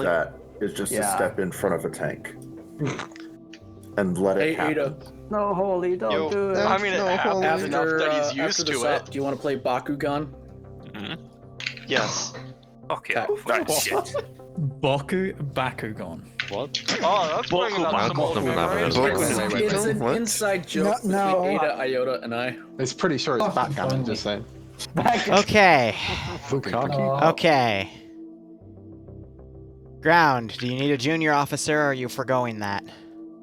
that is just to step in front of a tank and let it happen. Ada. No, Holy, don't do it. I mean, it happens enough that he's used after to the it. stop, do you want to play Bakugan? Yes. Okay. Okay. Shit. Bakugan. What? Oh, that's bringing up some old memories. It's an inside joke between Ada, Iota, and I. It's pretty sure it's backgammon, just saying. Okay. Bukaki? Okay. Ground, do you need a junior officer or are you forgoing that?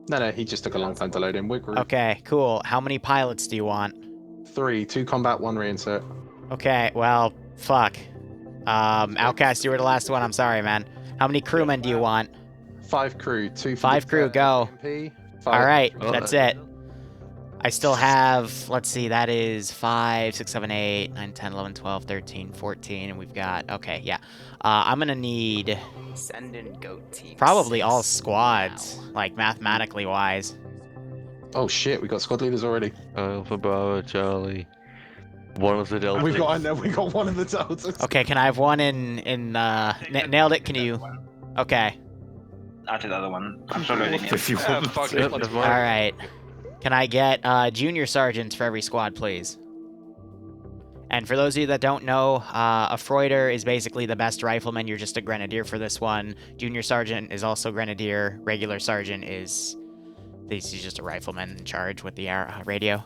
No, he just took a long time to load in. We're group. Okay, cool. How many pilots do you want? 3, 2 combat, 1 reinsert. Okay, well, fuck. Outcast, you were the last one. I'm sorry, man. How many crewmen do you want? 5 crew, 2 for 5 crew, go. MP, Alright, that's it. I still have, let's see, that is 5, 6, 7, 8, 9, 10, 11, 12, 13, 14, and we've got, okay, yeah. I'm gonna need Send in goat team. probably all squads, like mathematically wise. Oh shit, we got squad leaders already. Alpha Bravo Charlie. One of the Delta. We got one of the deltas. Okay, can I have one in nailed it, can you? Okay. I'll do the other one. I'm still loading it. If you want. Fuck it, let's All right. Can I get junior sergeants for every squad, please? And for those of you that don't know, a Freuder is basically the best rifleman. You're just a grenadier for this one. Junior sergeant is also grenadier. Regular sergeant is... He's just a rifleman in charge with the radio.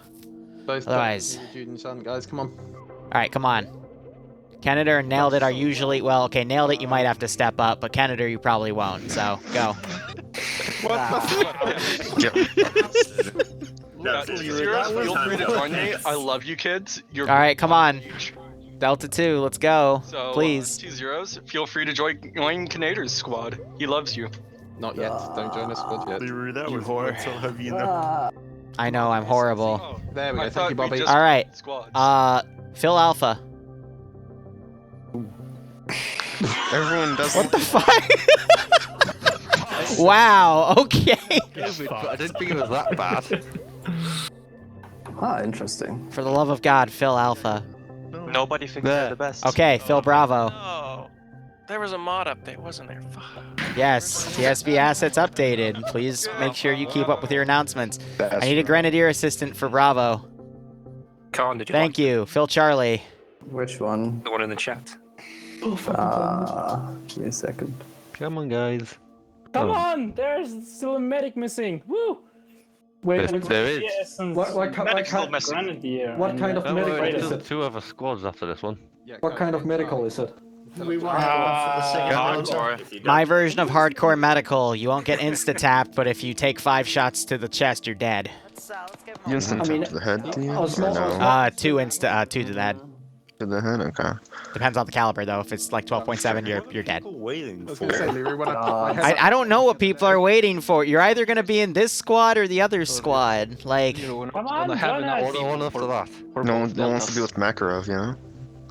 Otherwise... Student son, guys, come on. Alright, come on. Canada and Nailed It are usually... Well, okay, Nailed It you might have to step up, but Canada you probably won't, so go. What the fuck? Feel free to join me. I love you kids. You're Alright, come on. Delta 2, let's go. So, Please. 2 zeros. Feel free to join Canader's squad. He loves you. Not yet. Don't join us squad yet. Liru, that was whore. So have you know. I know, I'm horrible. Oh, There we go. I Thank you, thought we Bobby. just- Alright, Squads. Phil Alpha. Everyone does. What the fuck? Wow, okay. I didn't think it was that bad. Ah, interesting. For the love of God, Phil Alpha. Nobody thinks they're the best. Okay, Phil Bravo. Oh, there was a mod update, wasn't there? Fuck. Yes, TSB assets updated. Please make sure you keep up with your announcements. I need a grenadier assistant for Bravo. Colin, did you Thank you, Phil Charlie. Which one? The one in the chat. Give me a second. Come on, guys. Come on! There's still a medic missing. Woo! There is. Yes, What kind grenadier. What kind of medical is There's it? 2 other squads after this one. What kind of medical is it? We want to go for the second My version of hardcore medical. You won't get insta-tapped, but if you take 5 shots to the chest, you're dead. You instant tap to the head, do you? 2 to the head. To the head, okay. Depends on the caliber, though. If it's like 12.7, you're dead. Waiting I was gonna say, Liru, when I put my head I don't know what people are waiting for. You're either gonna be in this squad or the other squad. Like, Come on, join us. One after that. No one wants to be with Makarov, you know?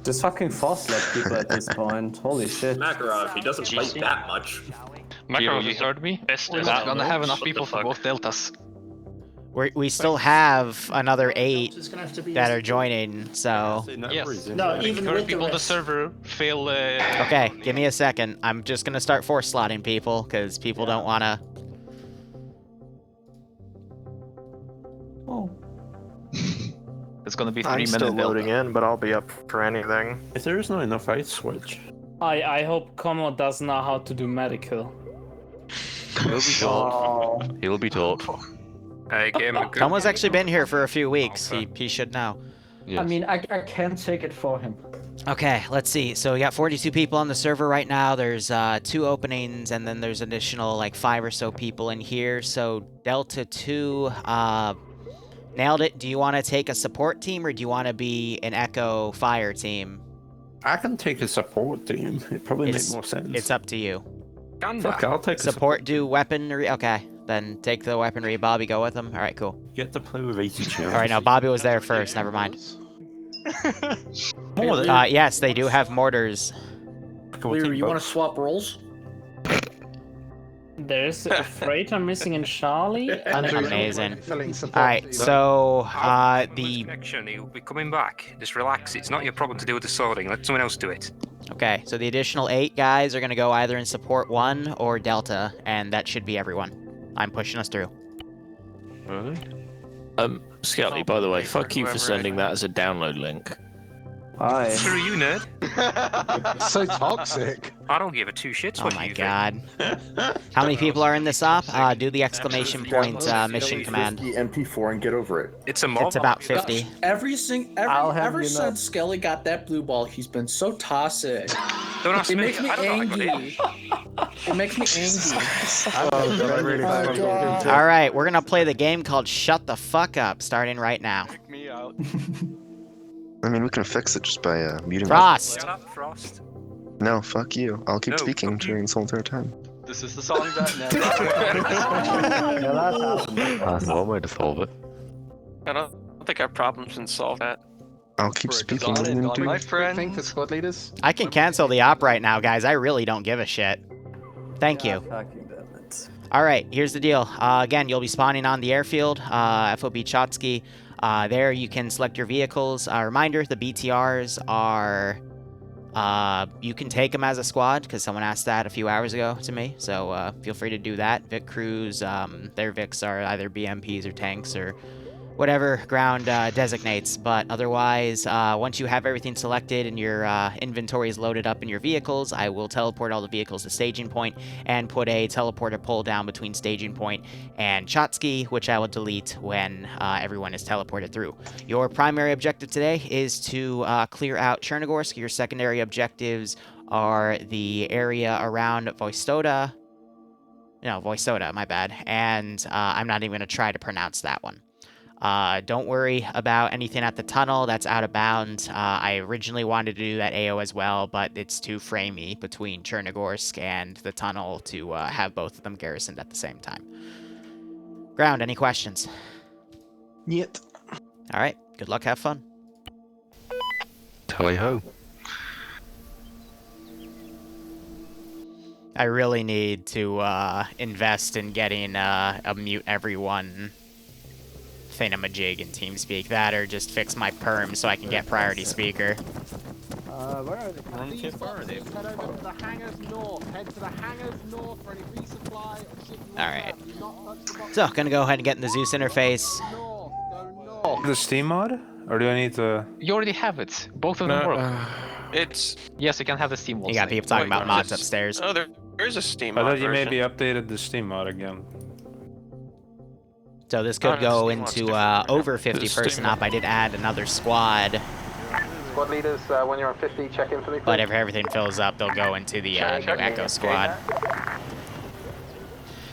Just fucking fast like people at this point. Holy shit. Makarov, he doesn't play that much. Makarov, you heard me? We're not gonna have enough people for both deltas. we still have another 8 that are joining, so... Yes. No, even Current with the people on the rest. server fail. Okay, give me a second. I'm just gonna start force slotting people, because people don't wanna... Oh. It's gonna be 3 I'm minutes. still loading in, but I'll be up for anything. If there is not enough, I switch. I hope Como does know how to do medical. He'll be taught. He'll be taught. I gave him a good. Tomo's actually been here for a few weeks. He should know. Yes. I mean, I can't take it for him. Okay, let's see. So we got 42 people on the server right now. There's 2 openings, and then there's additional like 5 or so people in here. So Delta 2, nailed it. Do you want to take a support team, or do you want to be an Echo Fire team? I can take a support team. It probably makes more sense. It's up to you. Fuck, I'll take Support, do weaponry. Okay, then take the weaponry. Bobby, go with him. All right, cool. You get to play with 82. All right, no, Bobby was there first. Never mind. Yes, they do have mortars. Liru, you want to swap roles? There's a freighter missing in Charlie. Amazing. Alright, so, the... Connection, he'll be coming back. Just relax. It's not your problem to do with the sorting. Let someone else do it. Okay, so the additional 8 guys are gonna go either in support 1 or Delta, and that should be everyone. I'm pushing us through. Really? Skelly, by the way, fuck you for sending that as a download link. Hi. Screw you, nerd. So toxic. I don't give a two shits Oh what my you god. How many people are in this op? Do the exclamation point mission command. The MP4 and get over it. It's a mob. It's about 50. Ever since Skelly got that blue ball, he's been so toxic. Don't ask It me. makes me I don't know how I got angry. It makes me angry. Alright, we're gonna play the game called Shut the Fuck Up, starting right now. Kick me out. I mean, we can fix it just by muting. Frost! Shut up, Frost. No, fuck you. I'll keep No, speaking fuck you. during this whole entire time. This is the song that That's one way to solve it. I don't think our problem's been solved that. I'll keep speaking. on it, and on do- my Quick thing friend. for squad leaders. I can cancel the op right now, guys. I really don't give a shit. Thank you. Alright, here's the deal. Again, you'll be spawning on the airfield, FOB Chotsky. There you can select your vehicles. Reminder, the BTRs are... you can take them as a squad, because someone asked that a few hours ago to me. So feel free to do that. Vic crews, their Vics are either BMPs or tanks or whatever ground designates. But otherwise, once you have everything selected and your inventory is loaded up in your vehicles, I will teleport all the vehicles to staging point and put a teleporter pole down between staging point and Chotsky, which I will delete when everyone is teleported through. Your primary objective today is to clear out Chernogorsk. Your secondary objectives are the area around Voistoda. No, Voistoda, my bad. And I'm not even going to try to pronounce that one. Don't worry about anything at the tunnel. That's out of bounds. I originally wanted to do that AO as well, but it's too framey between Chernogorsk and the tunnel to have both of them garrisoned at the same time. Ground, any questions? Yet. All right, good luck, have fun. Tally ho. I really need to invest in getting a mute everyone thingamajig in TeamSpeak. That or just fix my perm so I can get priority speaker. Where are they? Head over to the hangars north. Head to the hangars north for any resupply. Alright. So, gonna go ahead and get in the Zeus interface. The Steam mod? Or do I need to... You already have it. Both of them work. It's... Yes, you can have the Steam wall. You got people talking about mods just- upstairs. Oh, there is a Steam I mod thought you version. maybe updated the Steam mod again. So this could go Steam mod's into different. over 50 Steam person mod. up. I did add another squad, Squad leaders, when you're on 50, check in for me. but if everything fills up, they'll go into the new Echo squad.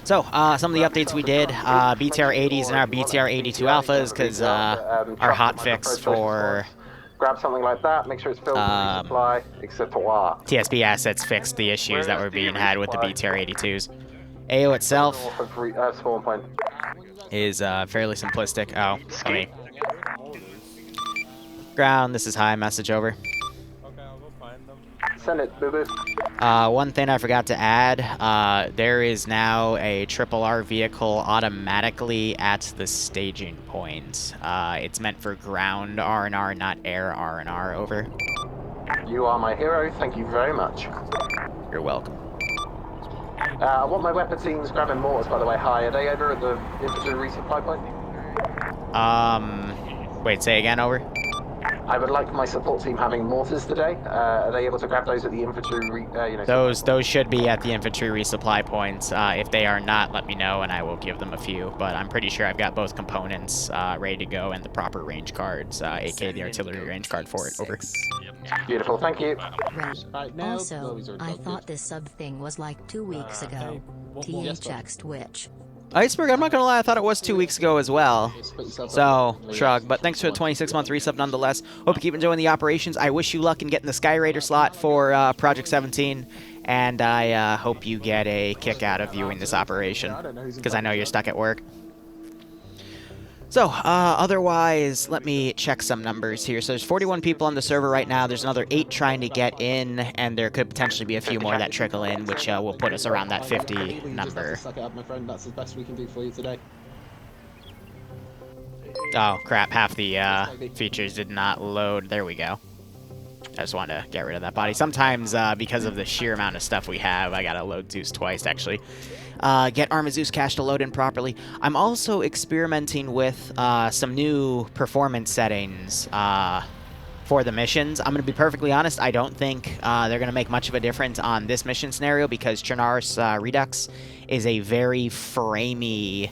So, some of the updates we did, BTR 80s and our BTR 82 alphas, because our hotfix for Grab something like that, make sure it's filled with resupply, etc. TSB assets fixed the issues that were being had with the BTR 82s. AO itself Spawn point. is fairly simplistic. Oh, I mean. Ground, this is high, message over. Send it, boo boo. One thing I forgot to add, there is now a RRR vehicle automatically at the staging point. It's meant for ground R&R, not air R&R, over. You are my hero, thank you very much. You're welcome. I want my weapon teams grabbing mortars, by the way. Hi, are they over at the infantry resupply point? Wait, say again, over? I would like my support team having mortars today. Are they able to grab those at the infantry, Those should be at the infantry resupply points. If they are not, let me know and I will give them a few. But I'm pretty sure I've got both components ready to go and the proper range cards, aka the artillery range card for it. Over. Beautiful, thank you. Also, I thought this sub thing was like 2 weeks ago. THX Twitch. Iceberg, I'm not gonna lie, I thought it was 2 weeks ago as well. So, shrug. But thanks for the 26-month resub nonetheless. Hope you keep enjoying the operations. I wish you luck in getting the Sky Raider slot for Project 17. And I hope you get a kick out of viewing this operation. Because I know you're stuck at work. So, otherwise, let me check some numbers here. So there's 41 people on the server right now. There's another 8 trying to get in, and there could potentially be a few more that trickle in, which will put us around that 50 number. Suck it up, my friend. That's the best we can do for you today. Oh, crap. Half the features did not load. There we go. I just wanted to get rid of that body. Sometimes, because of the sheer amount of stuff we have, I gotta load Zeus twice, actually. Get Arma Zeus cache to load in properly. I'm also experimenting with some new performance settings for the missions. I'm going to be perfectly honest, I don't think they're going to make much of a difference on this mission scenario because Chernarus Redux is a very framey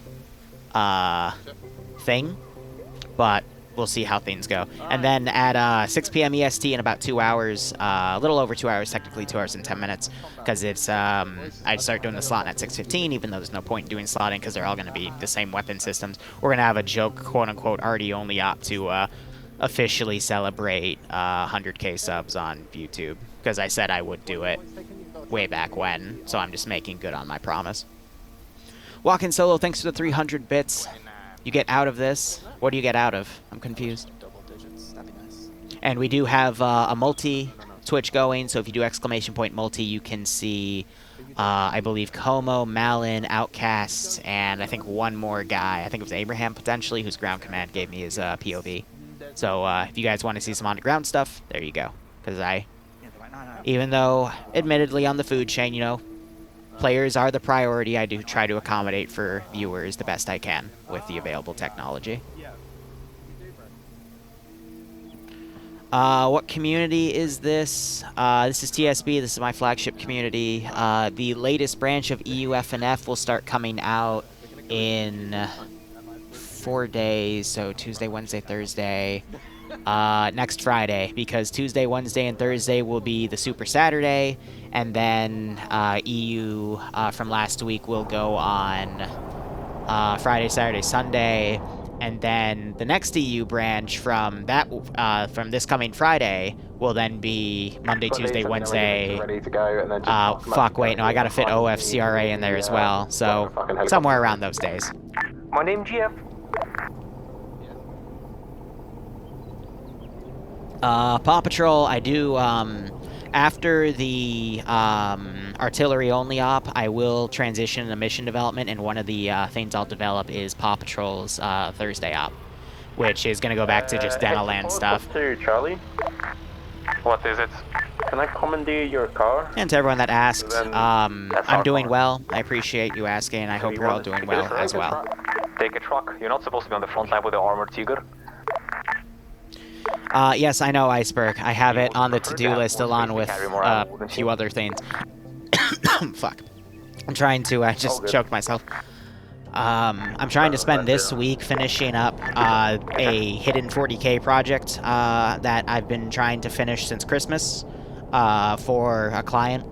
thing, but we'll see how things go. And then at 6 p.m. EST in about 2 hours, a little over 2 hours, technically 2 hours and 10 minutes, because it's, I start doing the slot at 6:15, even though there's no point in doing slotting because they're all going to be the same weapon systems. We're going to have a joke, quote-unquote, RD-only op to officially celebrate 100k subs on YouTube, because I said I would do it way back when, so I'm just making good on my promise. Walk-in Solo, thanks for the 300 bits. You get out of this. What do you get out of? I'm confused. And we do have a multi-Twitch going, so if you do !multi, you can see, I believe, Como, Malin, Outcast, and I think one more guy. I think it was Abraham, potentially, whose ground command gave me his POV. So if you guys want to see some on-the-ground stuff, there you go. Because even though, admittedly, on the food chain, you know, players are the priority, I do try to accommodate for viewers the best I can with the available technology. What community is this? This is TSB. This is my flagship community. The latest branch of EUFNF will start coming out in 4 days, so Tuesday, Wednesday, Thursday, next Friday, because Tuesday, Wednesday, and Thursday will be the Super Saturday, and then EU from last week will go on Friday, Saturday, Sunday, and then the next EU branch from that from this coming Friday will then be Monday, Tuesday, Wednesday. Fuck, wait, no, I gotta fit OFCRA in there as well, so somewhere around those days. My name's GF. Paw Patrol, I do, after the artillery-only op, I will transition to mission development, and one of the things I'll develop is Paw Patrol's Thursday op, which is going to go back to just Denoland stuff. Charlie? What is it? Can I commandeer your car? And to everyone that asked, I'm doing well. I appreciate you asking, and I hope you're all doing well as well. Take a truck. You're not supposed to be on the front line with the armored Tiger. Yes, I know, Iceberg. I have it on the to-do list along with a few other things. Fuck. I'm trying to, just choked myself. I'm trying to spend this week finishing up a hidden 40k project that I've been trying to finish since Christmas for a client.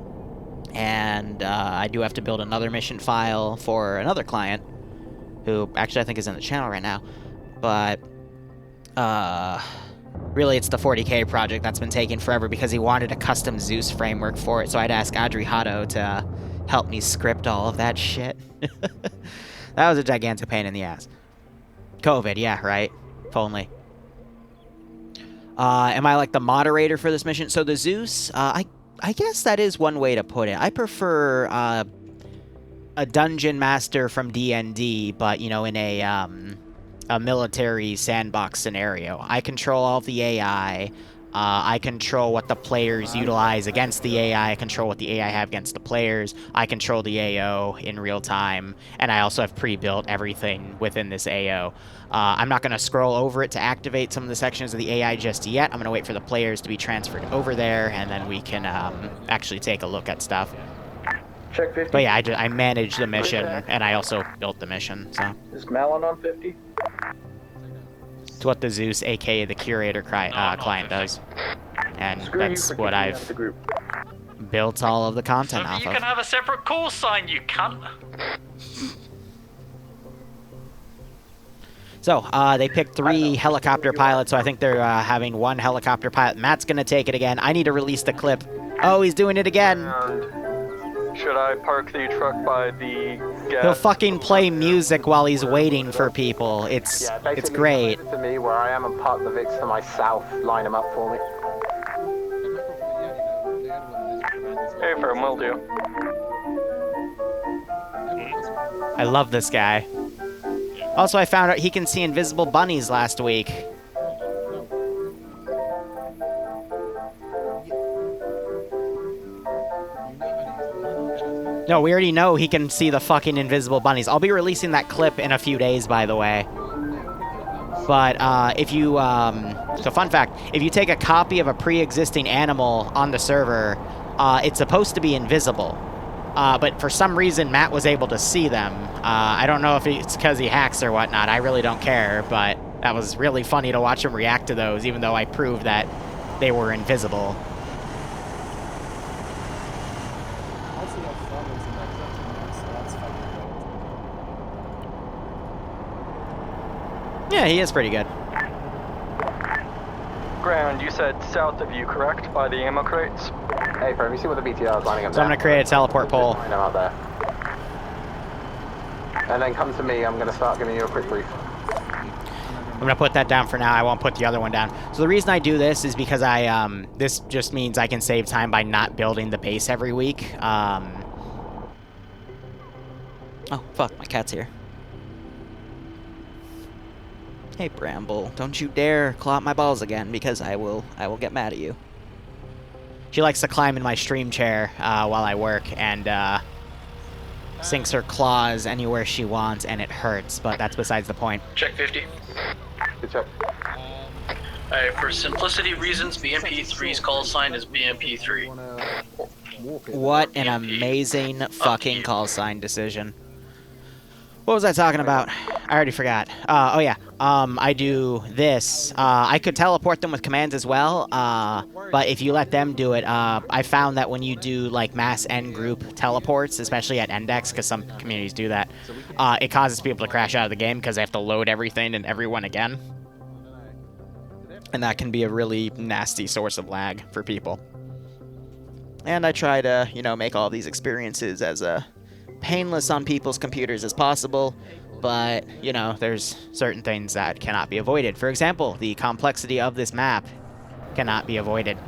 And I do have to build another mission file for another client, who actually I think is in the channel right now. But, really, it's the 40k project that's been taking forever because he wanted a custom Zeus framework for it, so I'd ask Adrihato to help me script all of that shit. That was a gigantic pain in the ass. COVID, yeah, right? If only. Am I like the moderator for this mission? So the Zeus, I guess that is one way to put it. I prefer a dungeon master from D&D, but, you know, in a military sandbox scenario. I control all of the AI. I control what the players utilize against the AI. I control what the AI have against the players. I control the AO in real time. And I also have pre-built everything within this AO. I'm not going to scroll over it to activate some of the sections of the AI just yet. I'm going to wait for the players to be transferred over there, and then we can actually take a look at stuff. Check 50. But yeah, I managed the mission, and I also built the mission, so. Is Malin on 50? It's what the Zeus, aka the Curator client does. And that's what I've built all of the content off of. You can have a separate call sign, you cunt. So, they picked 3 helicopter pilots, so I think they're having 1 helicopter pilot. Matt's gonna take it again. I need to release the clip. Oh, he's doing it again! Should I park the truck by the gas? He'll fucking play music while he's waiting for people. It's great. To me, where I am, and park the Vicks to my south. Line them up for me. Hey, firm, will do. I love this guy. Also, I found out he can see invisible bunnies last week. No, we already know he can see the fucking invisible bunnies. I'll be releasing that clip in a few days, by the way. But if you, so fun fact, if you take a copy of a pre-existing animal on the server, it's supposed to be invisible. But for some reason, Matt was able to see them. I don't know if it's because he hacks or whatnot. I really don't care, but that was really funny to watch him react to those, even though I proved that they were invisible. Yeah, he is pretty good. Ground, you said south of you, correct? By the ammo crates? Hey, Fred, you see what the BTR is lining up So I'm going to create a teleport pole. I know out there. And then come to me, I'm going to start giving you a quick brief. I'm going to put that down for now. I won't put the other one down. So the reason I do this is because this just means I can save time by not building the base every week. Oh, fuck, my cat's here. Hey, Bramble, don't you dare claw at my balls again, because I will get mad at you. She likes to climb in my stream chair while I work, and sinks her claws anywhere she wants, and it hurts, but that's besides the point. Check 50. Good check. For simplicity reasons, BMP3's call sign is BMP3. What an amazing fucking call sign decision. What was I talking about? I already forgot. Oh yeah. I do this. I could teleport them with commands as well, but if you let them do it, I found that when you do like mass end group teleports, especially at index, because some communities do that, it causes people to crash out of the game because they have to load everything and everyone again. And that can be a really nasty source of lag for people. And I try to, you know, make all these experiences as painless on people's computers as possible, but, you know, there's certain things that cannot be avoided. For example, the complexity of this map cannot be avoided.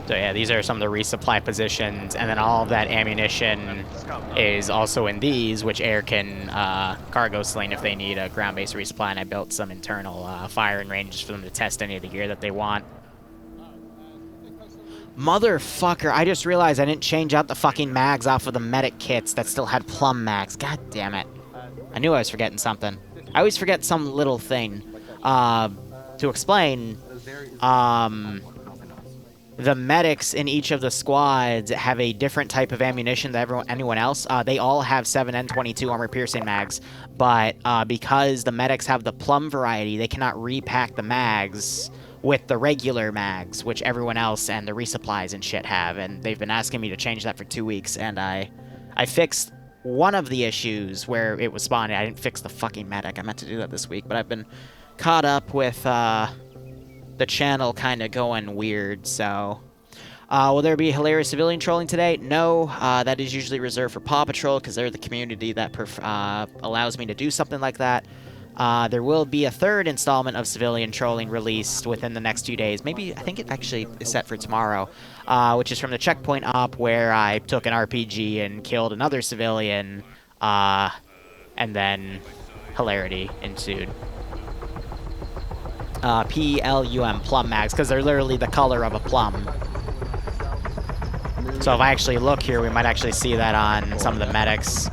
So yeah, these are some of the resupply positions, and then all of that ammunition is also in these, which Air can cargo sling if they need a ground-based resupply, and I built some internal firing ranges for them to test any of the gear that they want. Motherfucker, I just realized I didn't change out the fucking mags off of the medic kits that still had plum mags. God damn it. I knew I was forgetting something. I always forget some little thing. To explain, the medics in each of the squads have a different type of ammunition than anyone else. They all have 7N22 armor-piercing mags, but because the medics have the plum variety, they cannot repack the mags with the regular mags, which everyone else and the resupplies and shit have, and they've been asking me to change that for 2 weeks, and I fixed one of the issues where it was spawning. I didn't fix the fucking medic. I meant to do that this week, but I've been caught up with the channel kind of going weird, so... will there be hilarious civilian trolling today? No, that is usually reserved for Paw Patrol, because they're the community that allows me to do something like that. There will be a third installment of civilian trolling released within the next 2 days. Maybe, I think it actually is set for tomorrow, which is from the checkpoint op where I took an RPG and killed another civilian, and then hilarity ensued. PLUM, plum mags, because they're literally the color of a plum. So if I actually look here, we might actually see that on some of the medics.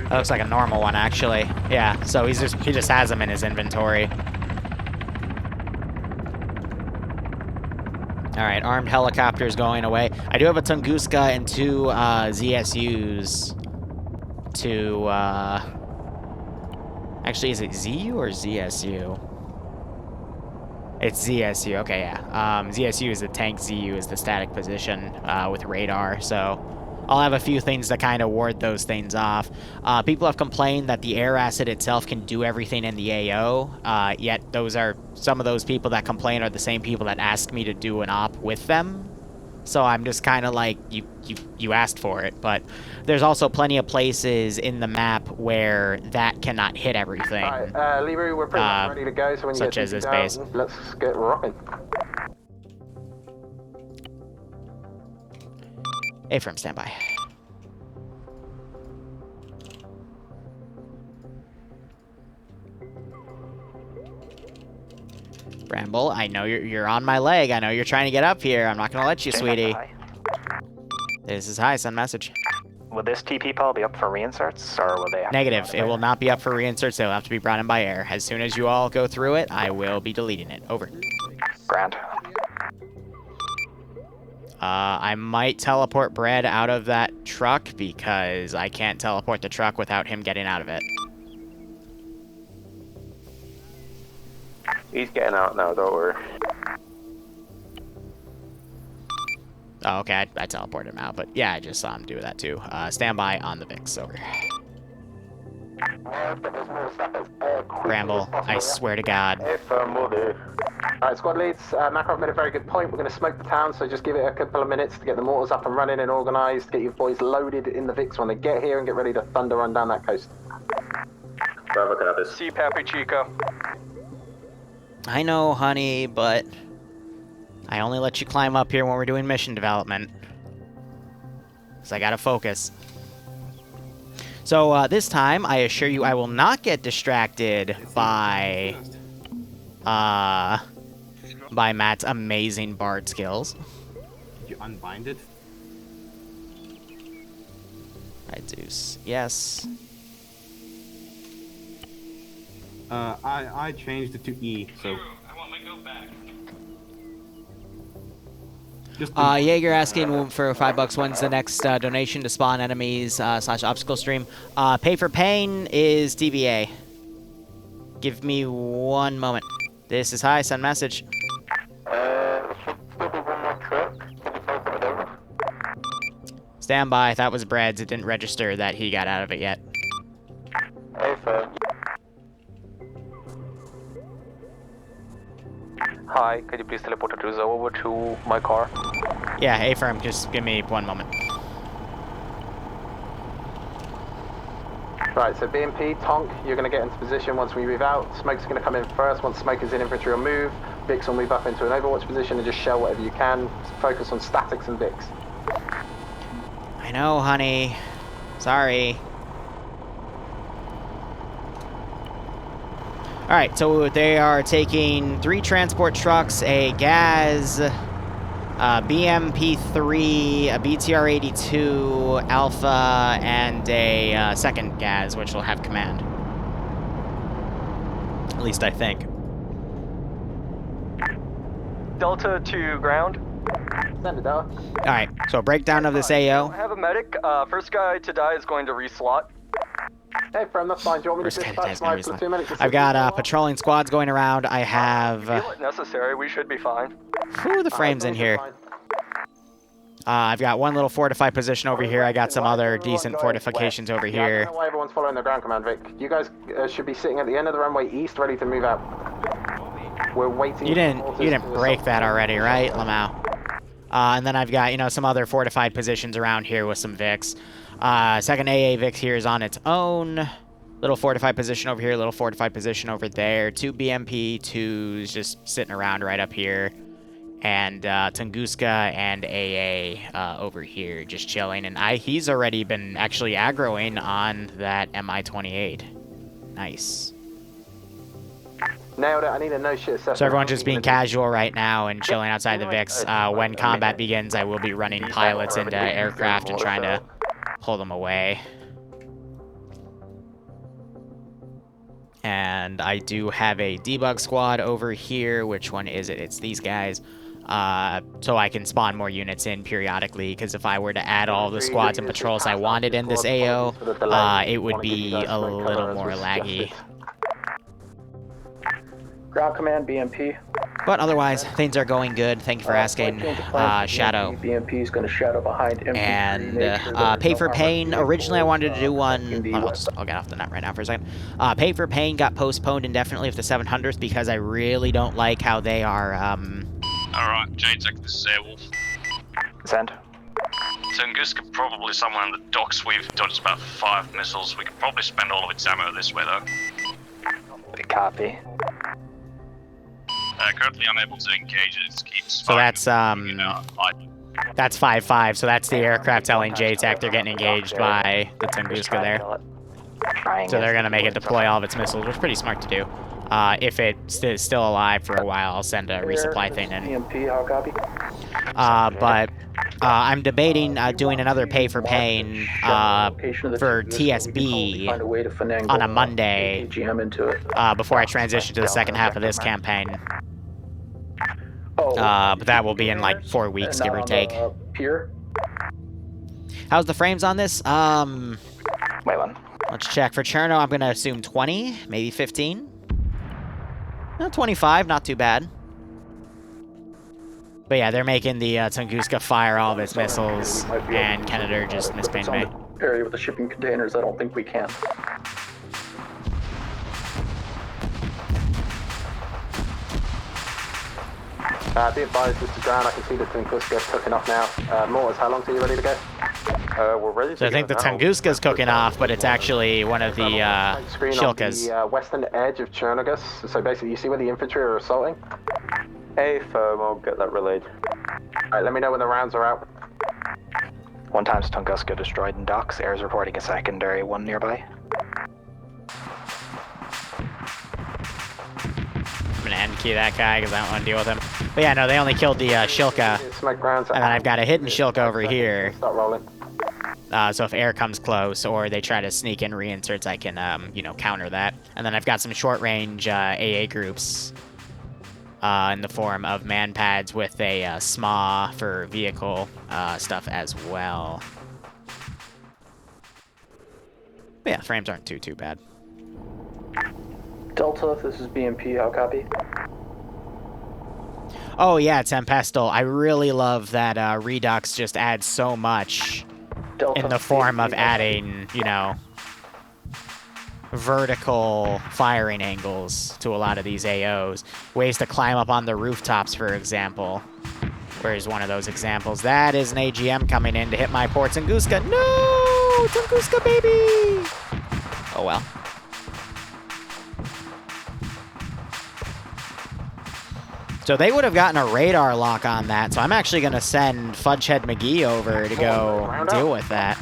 That looks like a normal one, actually. Yeah, so he just has them in his inventory. Alright, armed helicopters going away. I do have a Tunguska and 2 ZSUs to, actually, is it ZU or ZSU? It's ZSU, okay, yeah. ZSU is the tank, ZU is the static position with radar, so I'll have a few things to kind of ward those things off. People have complained that the air asset itself can do everything in the AO, yet some of those people that complain are the same people that asked me to do an op with them. So I'm just kind of like, you asked for it, but there's also plenty of places in the map where that cannot hit everything. Alright, Liru, we're pretty much ready to go, so when you such get as this down, base. let's get rocking. A-frame, standby. Bramble, I know you're on my leg. I know you're trying to get up here. I'm not gonna let you, sweetie. This is high, send message. Will this TP pod be up for reinserts, or will they have Negative. It will not be up for reinserts. They'll have to be brought in by air. As soon as you all go through it, I will be deleting it. Over. Grand. I might teleport Bread out of that truck because I can't teleport the truck without him getting out of it. He's getting out now, don't worry. Oh, okay, I teleported him out, but yeah, I just saw him do that too. Stand by on the Vix, over. Bramble, I swear to God. Alright, squad leads, Makarov made a very good point. We're going to smoke the town, so just give it a couple of minutes to get the mortars up and running and organised, get you boys loaded in the Vix when they get here, and get ready to thunder run down that coast. Bravo, can I have this? See Pappy Chico. I know, honey, but I only let you climb up here when we're doing mission development. So I gotta focus. So this time, I assure you I will not get distracted by Matt's amazing bard skills. Did you unbind it? I do, yes. I changed it to E, so... Jaeger asking for $5. When's the next donation to spawn enemies / obstacle stream? Pay for pain is TVA. Give me 1 moment. This is high. Send message. Stand by. That was Brad's. It didn't register that he got out of it yet. Hi, could you please teleport a cruiser over to my car? Yeah, A-firm, just give me 1 moment. Right, so BMP, Tonk, you're going to get into position once we move out. Smoke's going to come in first. Once Smoke is in, infantry will move. Vix will move up into an overwatch position and just shell whatever you can. Focus on statics and Vix. I know, honey. Sorry. Alright, so they are taking 3 transport trucks, a Gaz, BMP-3, a BTR-82, Alpha, and a second Gaz, which will have command. At least I think. Delta to ground. Send it down. Alright, so breakdown of this AO. I have a medic. First guy to die is going to reslot. Hey, friend, that's fine. Do you want me to dispatch my platoon medic? I've got patrolling squads going around. I have... feel it necessary. We should be fine. Who are the frames in here? I've got one little fortified position over here. I got some other decent fortifications over here. I don't know why everyone's following the ground command, Vic. You guys should be sitting at the end of the runway east, ready to move out. We're waiting. You didn't break that already, right, Lamau? And then I've got, you know, some other fortified positions around here with some Vics. Second AA Vix here is on its own. Little fortified position over here, little fortified position over there. 2 BMP, 2s just sitting around right up here. And Tunguska and AA over here just chilling. And he's already been actually aggroing on that MI-28. Nice. Nailed it. I need a no-shit assessment. So everyone's just being casual right now and chilling outside the Vix. When combat begins, I will be running pilots into aircraft and trying to pull them away. And I do have a debug squad over here. Which one is it? It's these guys. So I can spawn more units in periodically, because if I were to add all the squads and patrols I wanted in this AO, it would be a little more laggy. Ground command, BMP. But otherwise, things are going good. Thank you for asking, Shadow. BMP is going to shadow behind MP3. And Pay for Pain. Originally, I wanted to do one. I'll get off the net right now for a second. Pay for Pain got postponed indefinitely for the 700th because I really don't like how they are. Alright, JTech, this is Airwolf. Send. Tunguska probably somewhere on the docks. We've dodged about 5 missiles. We could probably spend all of its ammo this way, though. Copy. Currently unable to engage it. It keeps so that's 5-5. So that's the aircraft telling JTech they're getting engaged by the Tunguska there. So they're gonna make it deploy all of its missiles, which is pretty smart to do. If it's still alive for a while, I'll send a resupply thing in. BMP, how copy? But I'm debating doing another pay for paying for TSB on a Monday before I transition to the second half of this campaign. But that will be in like 4 weeks, give or take. How's the frames on this? Wait one. Let's check. For Cherno, I'm going to assume 20, maybe 15. 25, not too bad. But yeah, they're making the Tunguska fire all of its missiles, and Kennedy just mispinged me. Area with the shipping containers, I don't think we can. Be advised, this is ground. I can see the Tunguska cooking off now. Mortars, how long till you ready to go? We're ready to So I think the Tunguska's cooking off, but it's actually one of the Shilkas. On the western edge of Chernogus. So basically, you see where the infantry are assaulting? Hey, firm, I'll get that relayed. Alright, let me know when the rounds are out. 1 times Tunguska destroyed in docks. Air is reporting a secondary one nearby. I'm gonna end key that guy because I don't want to deal with him. But yeah, no, they only killed the Shilka. And then I've got a hidden Shilka over here. Start rolling. So if air comes close or they try to sneak in reinserts, I can, you know, counter that. And then I've got some short-range AA groups in the form of man pads with a SMA for vehicle stuff as well. But yeah, frames aren't too bad. Delta, this is BMP, how copy? Oh yeah, Tempestal. I really love that Redux just adds so much in the form of adding, you know, vertical firing angles to a lot of these AOs. Ways to climb up on the rooftops, for example. Where's one of those examples? That is an AGM coming in to hit my port Tunguska. No! Tunguska, baby! Oh well. So they would have gotten a radar lock on that, so I'm actually going to send Fudgehead McGee over to go deal with that.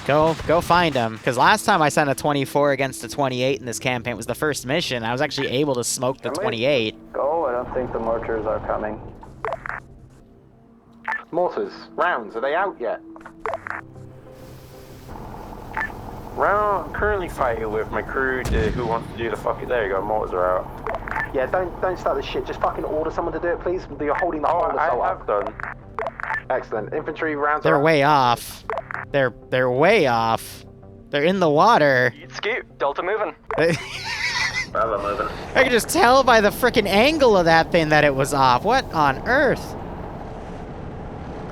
Go find him, because last time I sent a 24 against a 28 in this campaign, it was the first mission. I was actually able to smoke the 28. Go, I don't think the mortars are coming. Mortars, rounds, are they out yet? Round, currently fighting with my crew who wants to do the fucking... There you go, mortars are out. Yeah, don't start this shit. Just fucking order someone to do it, please. You're holding the whole assault up. I have done. Excellent. Infantry rounds. They're way off. They're way off. They're in the water. Scoot, Delta moving. Bravo moving. I could just tell by the frickin' angle of that thing that it was off. What on earth?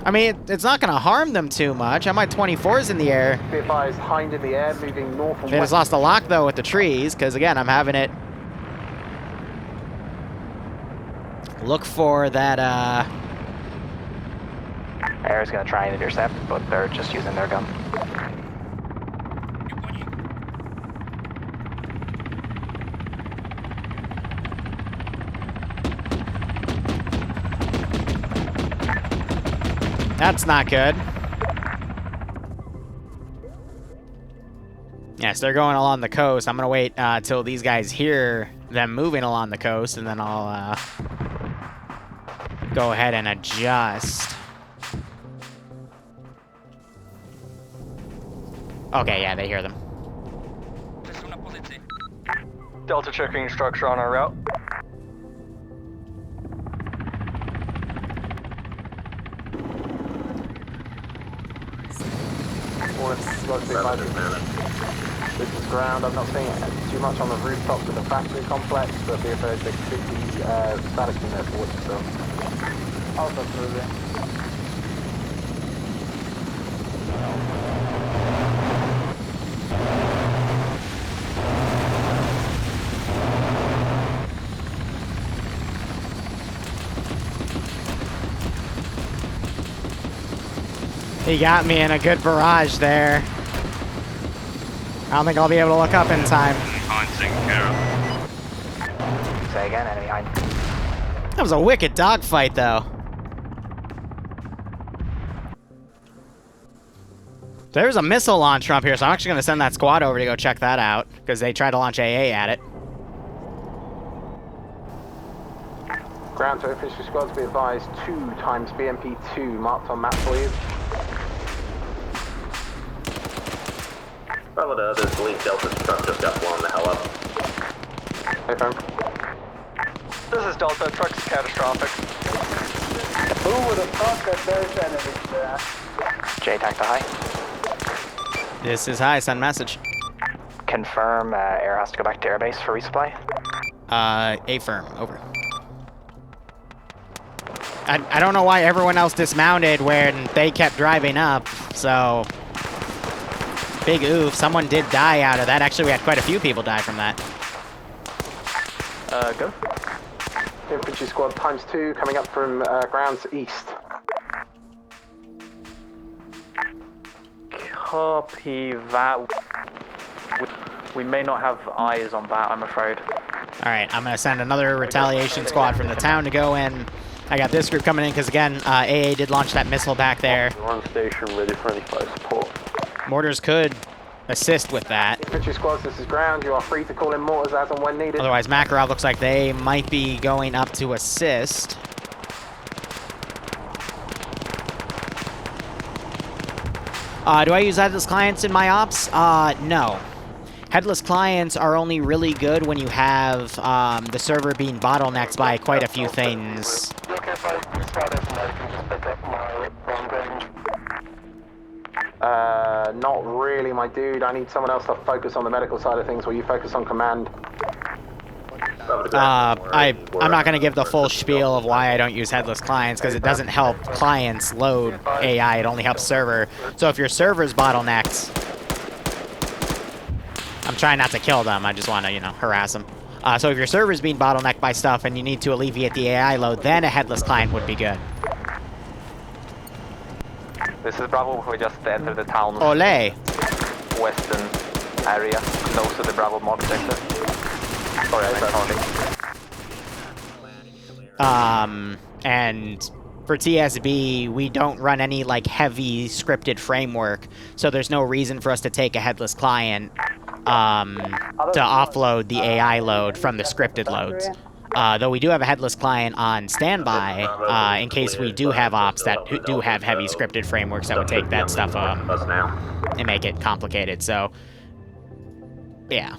I mean, it's not gonna harm them too much. I might 24's in the air. Be advised, Hind in the air, moving north and west. They just lost a lock though with the trees, because again, I'm having it. Look for that, Air's gonna try and intercept, but they're just using their gun. That's not good. Yes, they're going along the coast. I'm gonna wait till these guys hear them moving along the coast, and then I'll go ahead and adjust. Okay, yeah, they hear them. Delta checking structure on our route. This is ground. I'm not seeing too much on the rooftops of the factory complex, but be afraid there could be static in there for yourself. Also moving. He got me in a good barrage there. I don't think I'll be able to look up in time. Say again, enemy behind. That was a wicked dogfight, though. There's a missile launcher up here, so I'm actually going to send that squad over to go check that out, because they tried to launch AA at it. Ground to infantry squads, be advised, 2 times BMP2 marked on map for you. Bravo to others, Lead Delta's truck just got blown the hell up. Hey, firm. This is Delta, truck's catastrophic. Who would have thought that there's enemies there? JTAC to high. This is high, send message. Confirm air has to go back to airbase for resupply. A firm, over. I don't know why everyone else dismounted when they kept driving up, so... Big oof, someone did die out of that. Actually, we had quite a few people die from that. Go. Infantry squad times 2 coming up from grounds east. Copy that. We may not have eyes on that, I'm afraid. Alright, I'm going to send another retaliation squad from the town to go in. I got this group coming in because, again, AA did launch that missile back there. We're on station, ready for any fire support. Mortars could assist with that. Infantry squads, this is ground. You are free to call in mortars as and when needed. Otherwise, Makarov looks like they might be going up to assist. Do I use headless clients in my ops? No. Headless clients are only really good when you have the server being bottlenecked by quite a few things. Not really, my dude. I need someone else to focus on the medical side of things while you focus on command. I'm not going to give the full spiel of why I don't use headless clients, because it doesn't help clients load AI, it only helps server. So if your server's bottlenecked, I'm trying not to kill them, I just want to, you know, harass them. So if your server's being bottlenecked by stuff and you need to alleviate the AI load, then a headless client would be good. This is Bravo, we just entered the town. Olé! Western area, close to the Bravo mod sector. Sorry, and for TSB, we don't run any, like, heavy scripted framework, so there's no reason for us to take a headless client, to offload the AI load from the scripted loads. Though we do have a headless client on standby, in case we do have ops that do have heavy scripted frameworks that would take that stuff, and make it complicated, so... Yeah.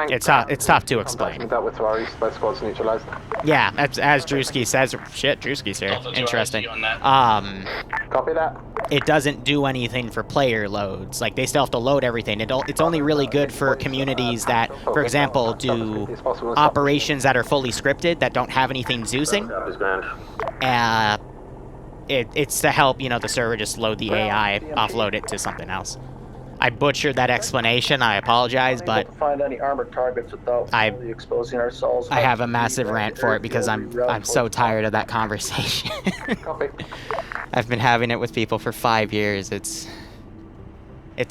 It's tough to explain. That with our east, both squads neutralized. Yeah, as Drewski says. Shit, Drewski's here. Interesting. Copy that. It doesn't do anything for player loads. Like, they still have to load everything. It's only really good for communities that, for example, do operations that are fully scripted, that don't have anything Zeusing. It's to help, you know, the server just load the AI, offload it to something else. I butchered that explanation, I apologize, but find any armored targets without exposing ourselves. I have a massive rant for it because I'm so tired of that conversation. I've been having it with people for 5 years. It's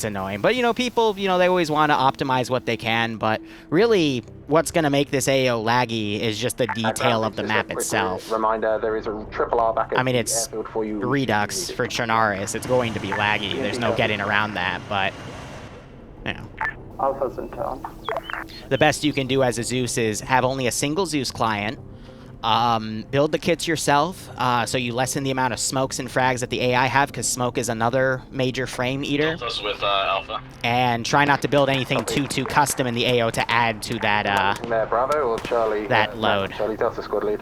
annoying. But, you know, people, you know, they always want to optimize what they can, but really what's going to make this AO laggy is just the detail of the map itself. Reminder, there is a triple R back at I mean, it's Redux for Chernarus. It's going to be laggy. There's no getting around that, but, you know. Alpha's in town. The best you can do as a Zeus is have only a single Zeus client, build the kits yourself, so you lessen the amount of smokes and frags that the AI have, because smoke is another major frame eater. With Alpha. And try not to build anything too custom in the AO to add to that, Bravo or Charlie? That load. Charlie Delta squad lead.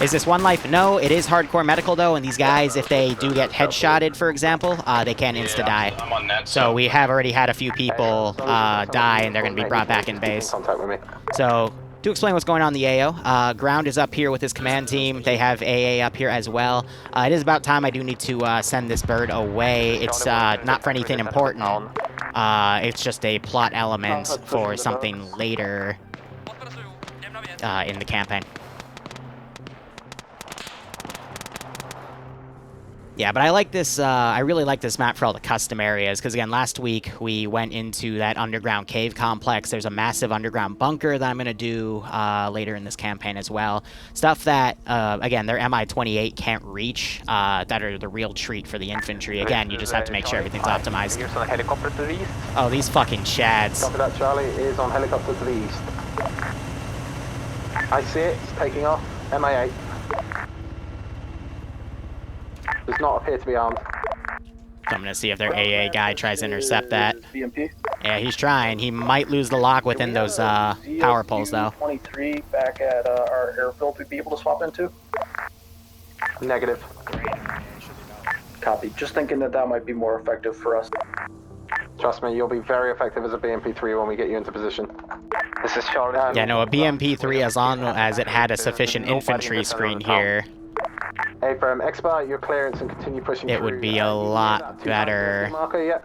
Is this one life? No, it is hardcore medical though, and these guys, if they do get headshotted, for example, they can insta-die. I'm on net, so we have already had a few people die, and they're going to be brought back in base. Contact with me. So, to explain what's going on in the AO, Ground is up here with his command team. They have AA up here as well. It is about time I do need to send this bird away. It's not for anything important. It's just a plot element for something later in the campaign. Yeah, but I like this, I really like this map for all the custom areas, because again, last week we went into that underground cave complex. There's a massive underground bunker that I'm going to do later in this campaign as well. Stuff that, again, their MI-28 can't reach, that are the real treat for the infantry. Again, you just have to make sure everything's optimized. Here's on a helicopter to the east. Oh, these fucking chads. Copy that, Charlie. Is on helicopter to the east. I see it. It's taking off. MI-8. Does not appear to be armed. So I'm going to see if their AA guy tries to intercept that. BMP. Yeah, he's trying. He might lose the lock within those power poles, though. 23 back at our airfield to be able to swap into. Negative. Copy. Just thinking that might be more effective for us. Trust me, you'll be very effective as a BMP-3 when we get you into position. This is Charlie. Yeah, no, a BMP-3 as long as it had a sufficient infantry screen here. Hey, Bram, expedite your clearance and continue pushing it would be a lot better. Marker yet?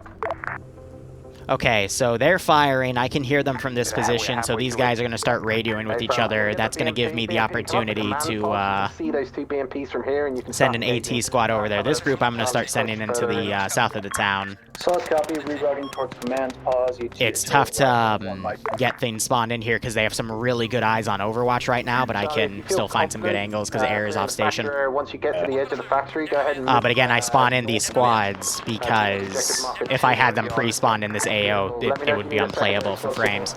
Okay, so they're firing. I can hear them from this position, so these guys are going to start radioing with each other. That's going to give me the opportunity to see those two BMPs from here, and you can send an AT squad over there. This group I'm going to start sending into the south of the town. Solid copy, rerouting towards command, pause. It's tough to get things spawned in here because they have some really good eyes on Overwatch right now, but I can still find some good angles because air is off station. Once you get to the edge of the factory, go ahead and but again, I spawn in these squads because if I had them pre-spawned in this AO, it would be unplayable for frames.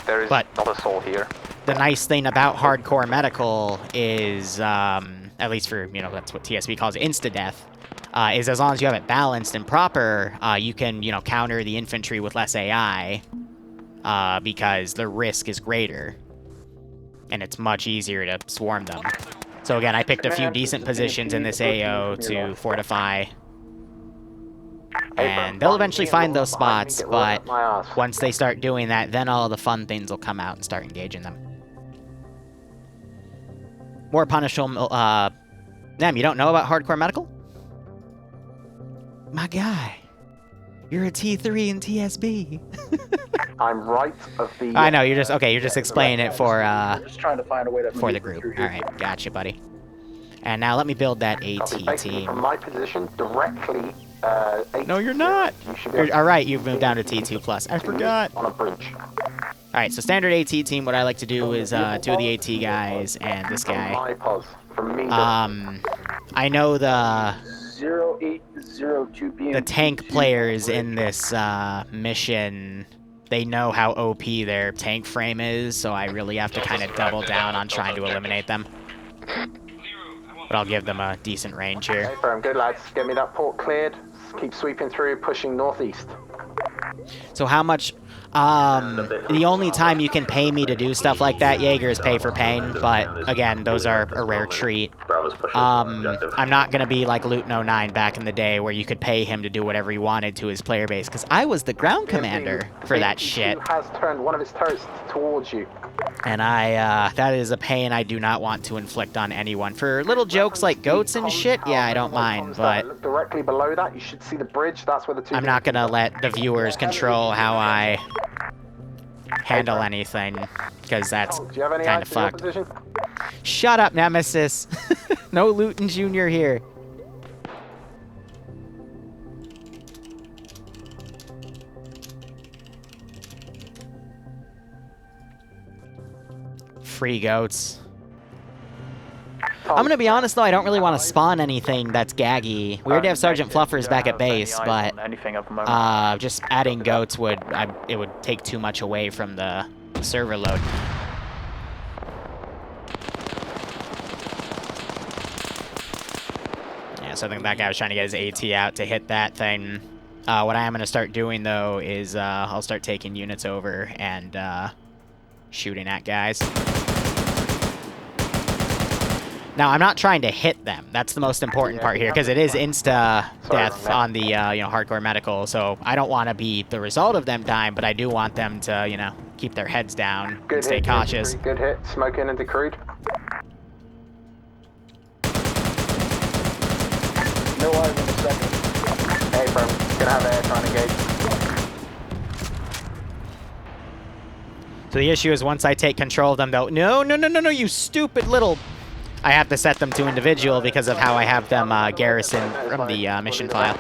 There is not a soul here. The nice thing about hardcore medical is, at least for, you know, that's what TSB calls insta-death, is as long as you have it balanced and proper, you can, you know, counter the infantry with less AI, because the risk is greater, and it's much easier to swarm them. So again, I picked a few decent positions in this AO to fortify. And they'll eventually find those spots, but once they start doing that, then all the fun things will come out and start engaging them. More punishable. Damn, you don't know about hardcore medical? My guy, you're a T3 in TSB. I'm right of the. I know, you're just okay. You're just explaining it for just trying to find a way to for the group. All right, gotcha, buddy. And now let me build that AT team. From my position, directly. No, you're not. All right, you've moved down to T2+. I forgot. On a bridge. All right, so standard AT team. What I like to do is 2 of the AT guys and this guy. I know the 0802 the tank players in this mission. They know how OP their tank frame is, so I really have to kind of double down on trying to eliminate them. But I'll give them a decent range here. Hey, firm, good lads. Get me that port cleared. Keep sweeping through, pushing northeast. So how much... the only time you can pay me to do stuff like that, Jaeger, is pay for pain. But again, those are a rare treat. I'm not going to be like Luton09 back in the day where you could pay him to do whatever he wanted to his player base. Because I was the ground commander for that shit. Has turned one of his turrets towards you. And that is a pain I do not want to inflict on anyone. For little jokes like goats and shit, yeah, I don't mind, but... Look directly below that, you should see the bridge. That's where the two... I'm not gonna let the viewers control how I handle anything, because that's kind of fucked. Shut up, Nemesis! No Luton Jr. here. Free goats. I'm gonna be honest though, I don't really want to spawn anything that's gaggy. We already have Sergeant Fluffers back at base, but just adding goats would take too much away from the server load. Yeah, so I think that guy was trying to get his AT out to hit that thing. What I am gonna start doing though is I'll start taking units over and shooting at guys. Now, I'm not trying to hit them. That's the most important part here, because it is insta-death on the, hardcore medical, so I don't want to be the result of them dying, but I do want them to, keep their heads down and stay cautious. Good hit. Smoke in into crude. No eyes in a second. Hey, bro. Gonna have air trying to engage. So the issue is once I take control of them, they'll... No, you stupid little... I have to set them to individual because of how I have them garrisoned from the mission file.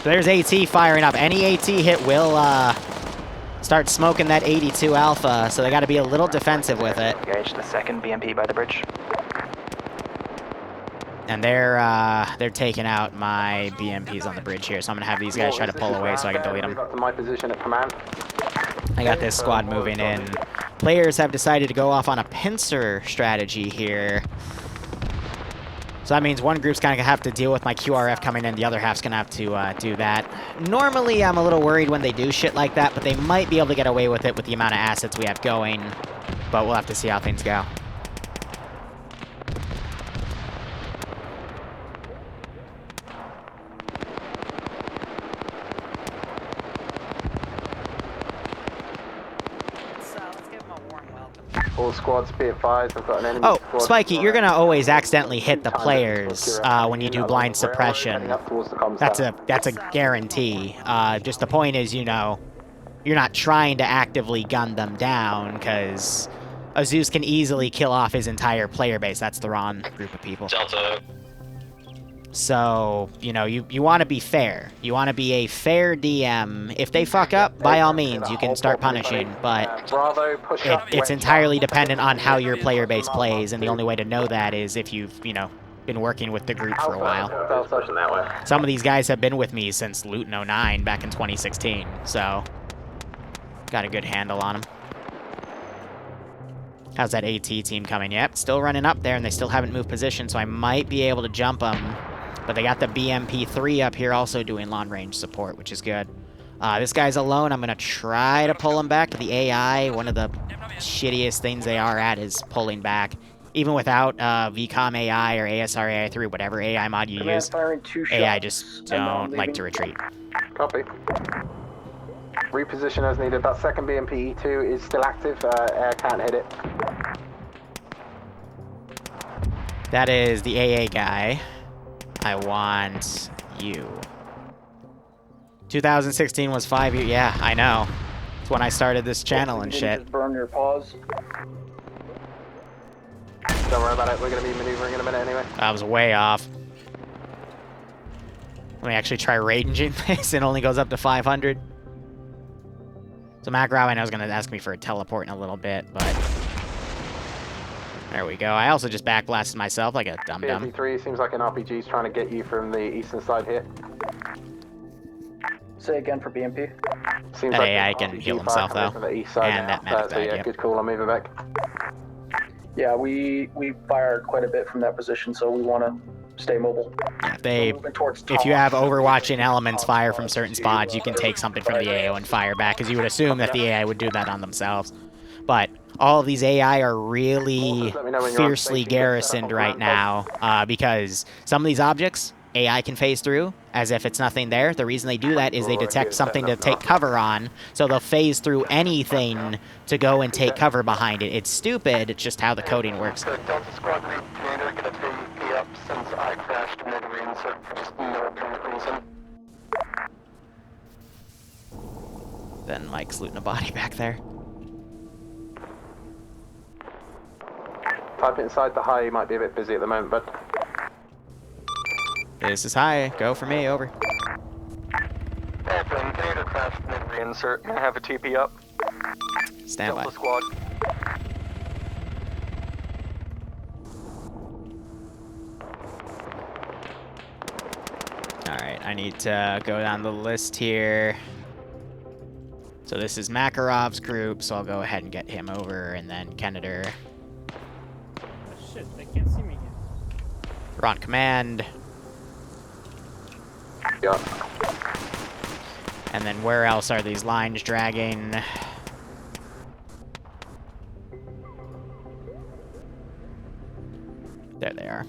So there's AT firing up. Any AT hit will start smoking that 82 Alpha, so they got to be a little defensive with it. Engage the second BMP by the bridge. And they're taking out my BMPs on the bridge here, so I'm gonna have these guys try to pull away so I can delete them. To my position at command. I got this squad moving in. Players have decided to go off on a pincer strategy here. So that means one group's gonna have to deal with my QRF coming in, the other half's gonna have to do that. Normally, I'm a little worried when they do shit like that, but they might be able to get away with it with the amount of assets we have going. But we'll have to see how things go. All squads, be advised, I've got an enemy Oh, Spiky, you're gonna always accidentally hit the players when you do blind suppression. That's a guarantee. Just the point is, you know, you're not trying to actively gun them down, because a Zeus can easily kill off his entire player base. That's the wrong group of people. Delta. So, you know, you want to be fair. You want to be a fair DM. If they fuck up, by all means, you can start punishing, but it's entirely dependent on how your player base plays, and the only way to know that is if you've, you know, been working with the group for a while. Some of these guys have been with me since Luton 09 back in 2016, so got a good handle on them. How's that AT team coming? Yep, still running up there, and they still haven't moved position, so I might be able to jump them. But they got the BMP-3 up here also doing long-range support, which is good. This guy's alone. I'm going to try to pull him back. The AI, one of the shittiest things they are at is pulling back. Even without VCOM AI or ASR AI3, whatever AI mod you use, AI just don't like to retreat. Copy. Reposition as needed. That second BMP-2 is still active. Air can't hit it. That is the AA guy. I want you. 2016 was 5 years. Yeah, I know. It's when I started this channel and shit. Just burn your paws. Don't worry about it. We're going to be maneuvering in a minute anyway. I was way off. Let me actually try ranging this. It only goes up to 500. So Macro, I know is going to ask me for a teleport in a little bit, but there we go. I also just backblasted myself like a dum-dum. BMP-3 seems like an RPG's trying to get you from the eastern side here. Say again for BMP. Seems that like AI can heal himself though, from the east side and that medic so yeah, yep. Good call. I'm moving back. Yeah, we fired quite a bit from that position, so we want to stay mobile. Yeah, if you have overwatching elements fire from certain spots, you can take something from the AO and fire back, because you would assume that the AI would do that on themselves. But all of these AI are really fiercely garrisoned right now, because some of these objects, AI can phase through as if it's nothing there. The reason they do that is they detect something to take cover on, so they'll phase through anything to go and take cover behind it. It's stupid, it's just how the coding works. Delta Squad Lead Commander, get a VP up since I crashed mid-range, so just no apparent reason. Then Mike's looting a body back there. Type it inside the high, you might be a bit busy at the moment, but... This is high. Go for me. Over. Airplane, Canada craft mid-reinsert. May I have a TP up? Stand by. Delta Squad. Alright, I need to go down the list here. So this is Makarov's group, so I'll go ahead and get him over, and then Kennedy. Oh, shit, they can't see me yet. We're on command. Yeah. And then where else are these lines dragging? There they are.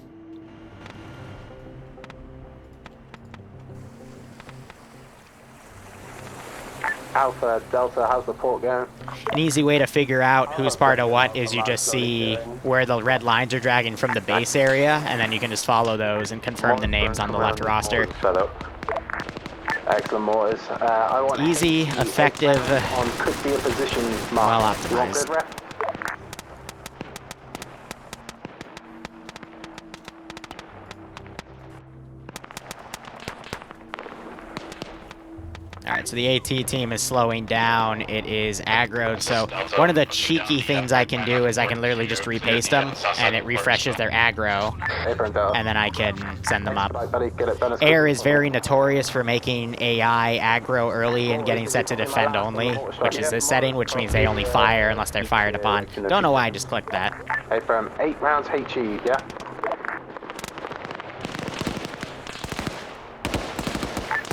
Alpha, Delta, how's the port going? An easy way to figure out who's part of what is you just see where the red lines are dragging from the base area, and then you can just follow those and confirm the names on the left roster. Excellent mortars. I want easy, effective, on could be a position well optimized. So the AT team is slowing down. It is aggroed. So one of the cheeky things I can do is I can literally just repaste them, and it refreshes their aggro, and then I can send them up. Air is very notorious for making AI aggro early and getting set to defend only, which is this setting, which means they only fire unless they're fired upon. Don't know why I just clicked that. Hey, from 8 rounds HE, yeah?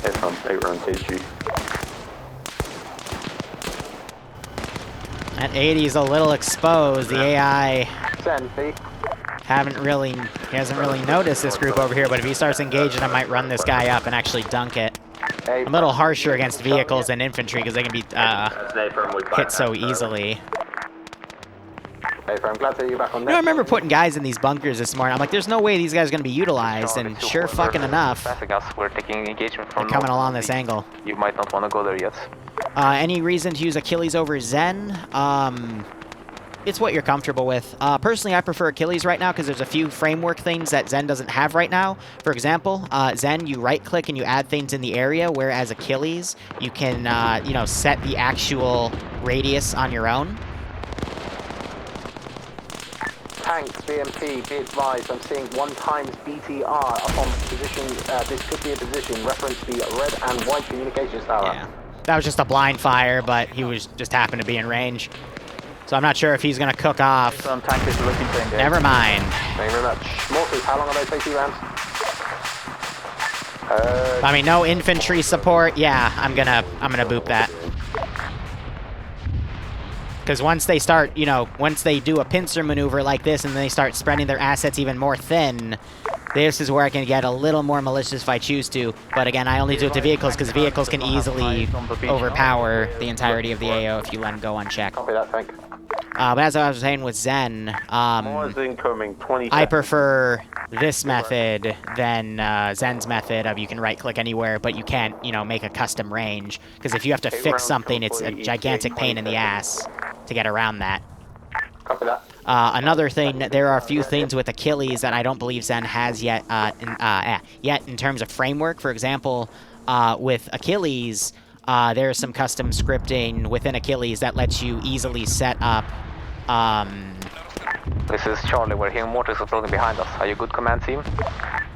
Hey, from 8 rounds HE. That 80 is a little exposed. The AI hasn't really noticed this group over here, but if he starts engaging, I might run this guy up and actually dunk it. I'm a little harsher against vehicles than infantry because they can be hit so easily. I'm glad to see you back on I remember putting guys in these bunkers this morning. I'm like, there's no way these guys are going to be utilized, and sure fucking enough, We're taking engagement from they're coming along this angle. You might not want to go there yet. Any reason to use Achilles over Zen? It's what you're comfortable with. Personally, I prefer Achilles right now because there's a few framework things that Zen doesn't have right now. For example, Zen, you right-click and you add things in the area, whereas Achilles, you can, you know, set the actual radius on your own. Tanks, BMP, be advised, I'm seeing 1 times BTR up on position. This could be a position. Reference the red and white communications tower. Yeah. That was just a blind fire, but he was just happened to be in range. So I'm not sure if he's going to cook off. Some tank is looking to engage. Never mind. Thank you very much. Mortars, how long are those 80 rounds? I mean, no infantry support. Yeah, I'm gonna boop that. Because once they start, you know, once they do a pincer maneuver like this and they start spreading their assets even more thin, this is where I can get a little more malicious if I choose to. But again, I only do it to vehicles because vehicles can easily overpower the entirety of the AO if you let them go unchecked. Copy that, thank you. But as I was saying with Zen, I prefer this method than Zen's method of you can right-click anywhere, but you can't, you know, make a custom range. Because if you have to fix something, it's a gigantic pain in the ass to get around that. Copy that. Another thing, there are a few things with Achilles that I don't believe Zen has yet in terms of framework. For example, with Achilles, there's some custom scripting within Achilles that lets you easily set up. This is Charlie. We're hearing mortars approaching behind us. Are you good, command team?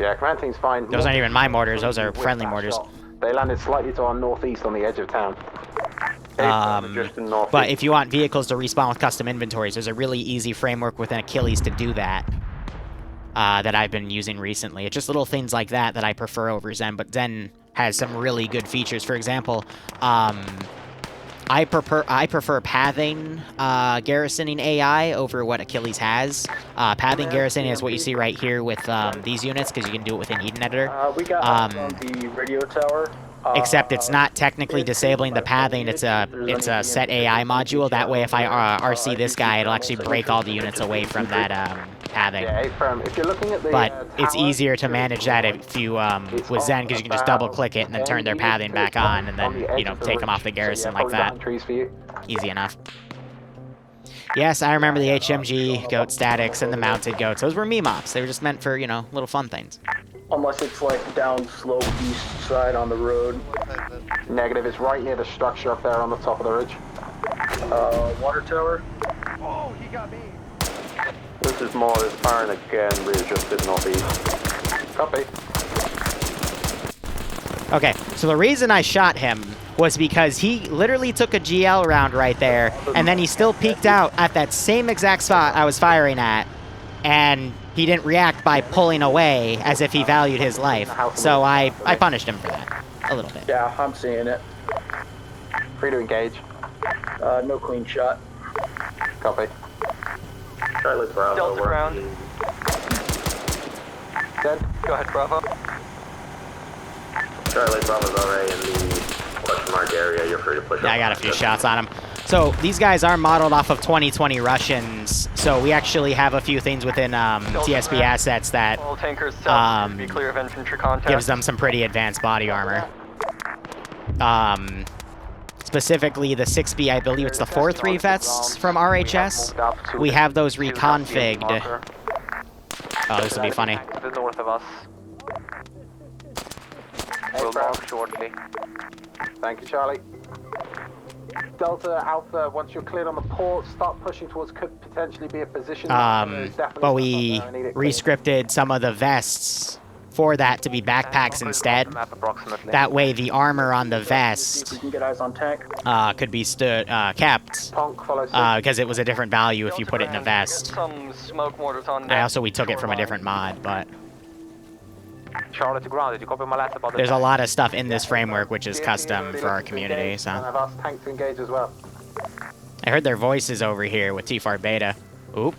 Yeah, command team's fine. Those aren't even my mortars. Those are friendly mortars. They landed slightly to our northeast on the edge of town. But if you want vehicles to respawn with custom inventories, there's a really easy framework within Achilles to do that. That I've been using recently. It's just little things like that that I prefer over Zen, but Zen has some really good features. For example, I prefer pathing garrisoning AI over what Achilles has. Pathing garrisoning is what you see right here with these units, because you can do it within Eden Editor. We got on the radio tower. Except it's not technically disabling the pathing, it's a set AI module. That way if I RC this guy, it'll actually break all the units away from that pathing. If you're looking at the, but it's easier to manage that if you with Zen, because you can just double click it and then turn their pathing back on, and then, you know, take them off the garrison like that. Easy enough. Yes, I remember the HMG goat statics and the mounted goats. Those were meme-ops. They were just meant for, you know, little fun things. Unless it's like down slope east side on the road. Negative, it's right near the structure up there on the top of the ridge. Water tower. Oh, he got me. This is more is firing again, we're just in northeast. Copy. Okay, so the reason I shot him was because he literally took a GL round right there, and then he still peeked out at that same exact spot I was firing at, and he didn't react by pulling away as if he valued his life. So I punished him for that, a little bit. Yeah, I'm seeing it. Free to engage. No clean shot. Copy. Charlie Bravo. Delta ground. Dead. Go ahead, Bravo. Charlie Bravo's already in the question mark area. You're free to push up. Yeah, I got a few shots on him. So these guys are modeled off of 2020 Russians, so we actually have a few things within TSB assets that All tankers south, be clear of infantry contact. gives them some pretty advanced body armor. Specifically the 6B, I believe it's the 4-3 vests from RHS. We have those reconfigured. Oh, this will be funny. To the north of us. We'll log shortly. Thank you, Charlie. Delta, Alpha, once you're cleared on the port, start pushing towards could potentially be a position. But we re-scripted some of the vests for that to be backpacks instead. That way the armor on the vest We can get eyes on tank. could be kept, because it was a different value if you put it in a vest. Some smoke mortars on We took it from a different mod, but Charlotte to ground. Did you copy my last about there's a lot of stuff in this framework which is custom for our community, so. And I've asked tank to engage as well. I heard their voices over here with T-Far Beta. Oop.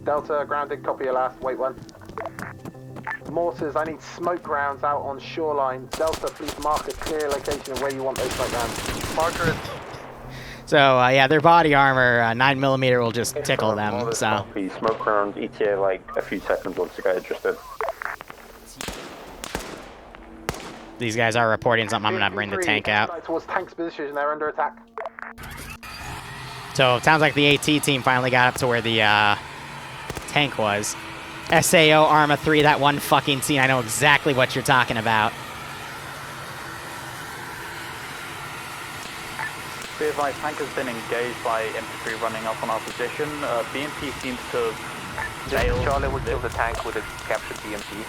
Delta, grounded, copy your last, wait one. Mortars, I need smoke rounds out on shoreline. Delta, please mark a clear location of where you want those smoke rounds. Marker it. So, yeah, their body armor, 9mm will just tickle them, so. Smoke round, ETA like a few seconds once the guy adjusted. These guys are reporting something. I'm gonna bring the tank out. Towards tank's position, they're under attack. So, it sounds like the AT team finally got up to where the, tank was. SAO Arma 3, that one fucking scene, I know exactly what you're talking about. Be advised, tank has been engaged by infantry running up on our position. BMP seems to fail. Charlie would kill the tank with a captured BMP.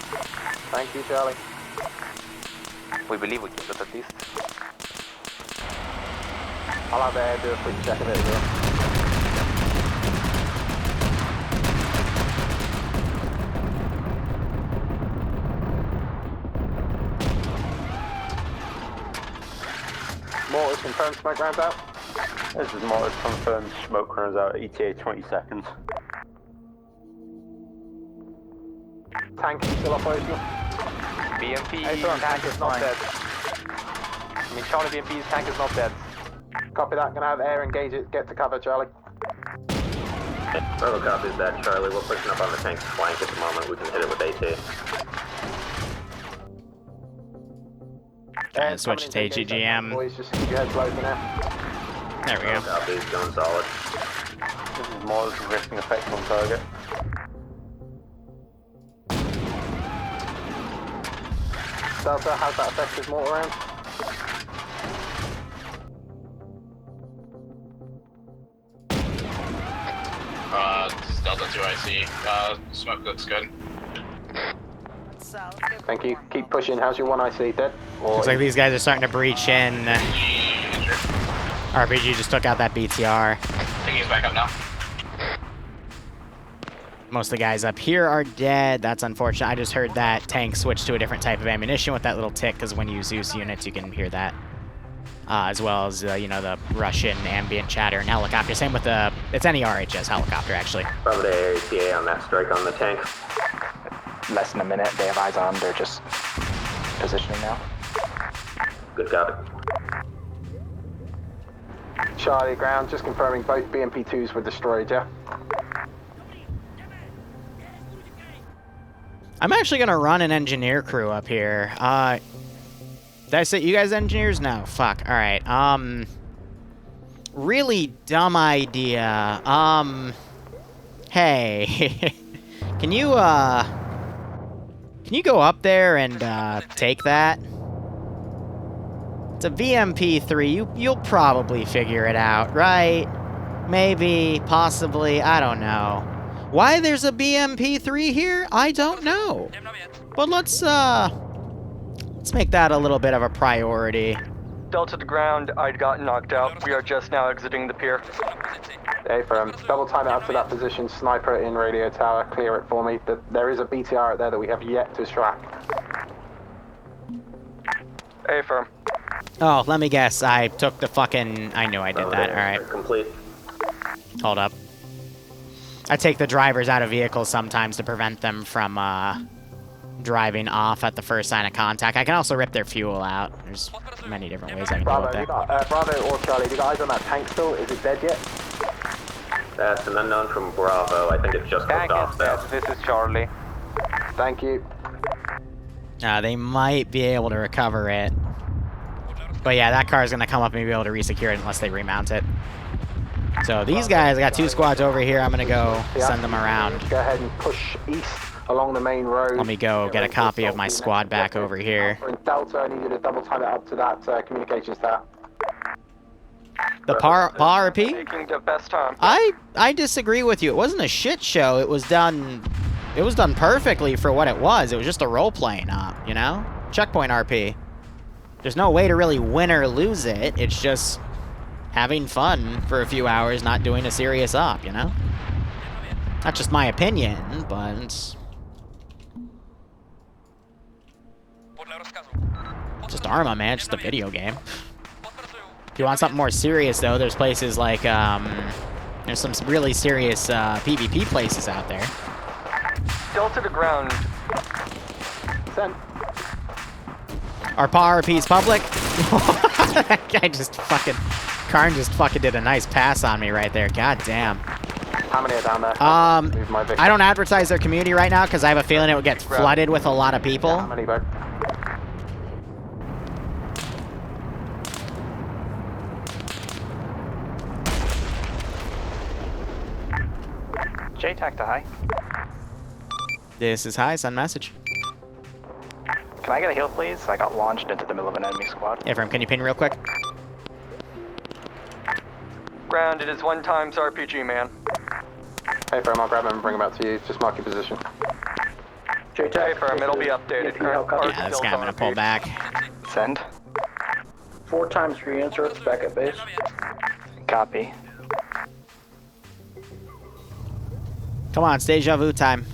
Thank you, Charlie. We believe we killed it at least. I'll have Air do a quick check of it as well. Mortars confirmed, smoke rounds out. This is Mortars confirmed, smoke rounds out, ETA 20 seconds. Tank is still operational. BMP tank is not dead. I mean, Charlie BMP's tank is not dead. Copy that, gonna have Air engage it, get to cover, Charlie. Bravo copies that, Charlie. We're pushing up on the tank's flank at the moment. We can hit it with AT. Trying to switch to AGGM. Boys, just keep your heads low for now. There we go. Copies, going solid. This is Mortars risking effect on target. Delta, how's that affected mortar round? This is Delta 2IC. Smoke looks good. Thank you. Keep pushing. How's your 1IC? Dead? Looks like these guys are starting to breach in. RPG just took out that BTR. I think he's back up now. Most of the guys up here are dead. That's unfortunate. I just heard that tank switch to a different type of ammunition with that little tick, because when you use Zeus units, you can hear that. As well as, you know, the Russian ambient chatter and helicopter. Same with the... It's any RHS helicopter, actually. Probably the ATA on that strike on the tank. Less than a minute. They have eyes on. They're just positioning now. Good copy. Charlie, ground. Just confirming both BMP2s were destroyed, yeah? I'm actually going to run an engineer crew up here. Did I say you guys engineers? No. Fuck. All right. Really dumb idea. Hey. Can you go up there and, take that? It's a VMP3. You'll probably figure it out, right? Maybe, possibly, I don't know. Why there's a BMP3 here? I don't know. But let's make that a little bit of a priority. Delta to ground, I got knocked out. We are just now exiting the pier. Hey, firm. Double time it up to that position. Sniper in radio tower. Clear it for me. There is a BTR out there that we have yet to track. Hey, firm. Oh, let me guess. I took the fucking... I knew I did that. All right. Complete. Hold up. I take the drivers out of vehicles sometimes to prevent them from driving off at the first sign of contact. I can also rip their fuel out. There's many different ways I can deal with that. Bravo or Charlie, you got eyes on that tank still? Is it dead yet? That's an unknown from Bravo. I think it's just hooked off now. This is Charlie. Thank you. They might be able to recover it. But yeah, that car is going to come up and be able to resecure it unless they remount it. So these guys, I got 2 squads over here. I'm gonna go send them around. Go ahead and push east along the main road. Let me go get a copy of my squad back over here. In Delta, I need you to double time it up to that communications tower. The PAR RP? Making the best time. I disagree with you. It wasn't a shit show. It was done perfectly for what it was. It was just a role-playing op, you know? Checkpoint RP. There's no way to really win or lose it. It's just having fun for a few hours, not doing a serious op, you know? Not just my opinion, but it's just Arma, man. Just a video game. If you want something more serious, though, there's places like, there's some really serious PvP places out there. Delta to ground. Send. Our PAR RP's public. That guy just fucking... Karn just fucking did a nice pass on me right there. God damn. How many are down there? I don't advertise their community right now because I have a feeling it would get flooded with a lot of people. How many, bud? JTAC to high. This is high, send message. Can I get a heal, please? I got launched into the middle of an enemy squad. Ephraim, can you pin real quick? Ground, it is 1 times RPG, man. Hey, Firm, I'll grab him and bring him out to you. Just mark your position. Hey, Firm, it'll be updated. Yeah, this guy I'm gonna pull back. Send. 4 times re-insert back at base. Copy. Come on, it's deja vu time.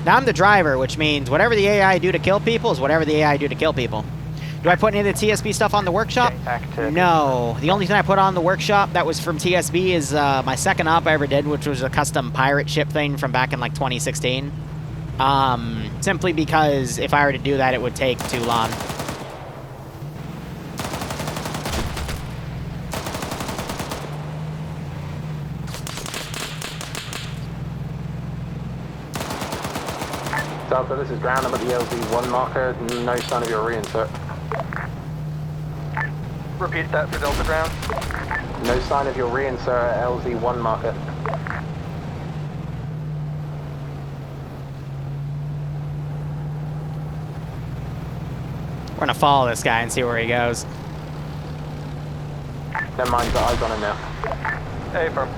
Now I'm the driver, which means whatever the AI do to kill people is whatever the AI do to kill people. Do I put any of the TSB stuff on the workshop? No. The only thing I put on the workshop that was from TSB is my second op I ever did, which was a custom pirate ship thing from back in like 2016. Simply because if I were to do that, it would take too long. Delta, this is ground. I'm at the LZ1 marker. No sign of your reinsert. Repeat that for Delta ground. No sign of your reinsert at LZ1 marker. We're gonna follow this guy and see where he goes. Never mind, the eyes on him now. Hey, Firm.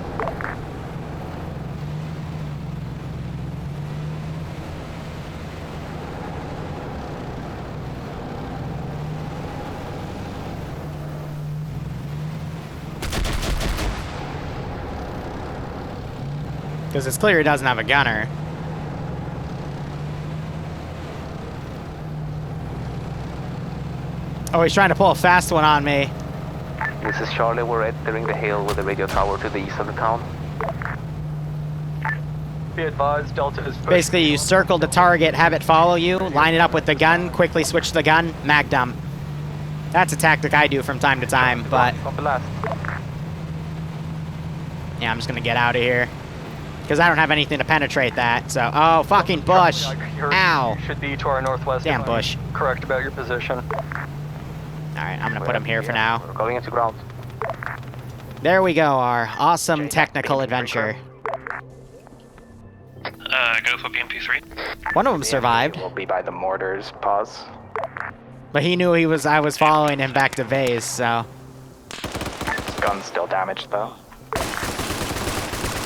Because it's clear he doesn't have a gunner. Oh, he's trying to pull a fast one on me. This is Charlie. We're entering the hill with the radio tower to the east of the town. Be advised, Delta is... Basically, you circle the target, have it follow you, line it up with the gun, quickly switch the gun, mag dump. That's a tactic I do from time to time, but... Yeah, I'm just gonna get out of here. Because I don't have anything to penetrate that, so... Oh, fucking bush! Ow! Should be to our northwest. Damn bush. Correct about your position. Alright, I'm gonna put him here for now. We're going into ground. There we go, our awesome technical adventure. Go for BMP3. One of them survived. Will be by the mortars. Pause. But he knew I was following him back to base, so... His gun's still damaged, though.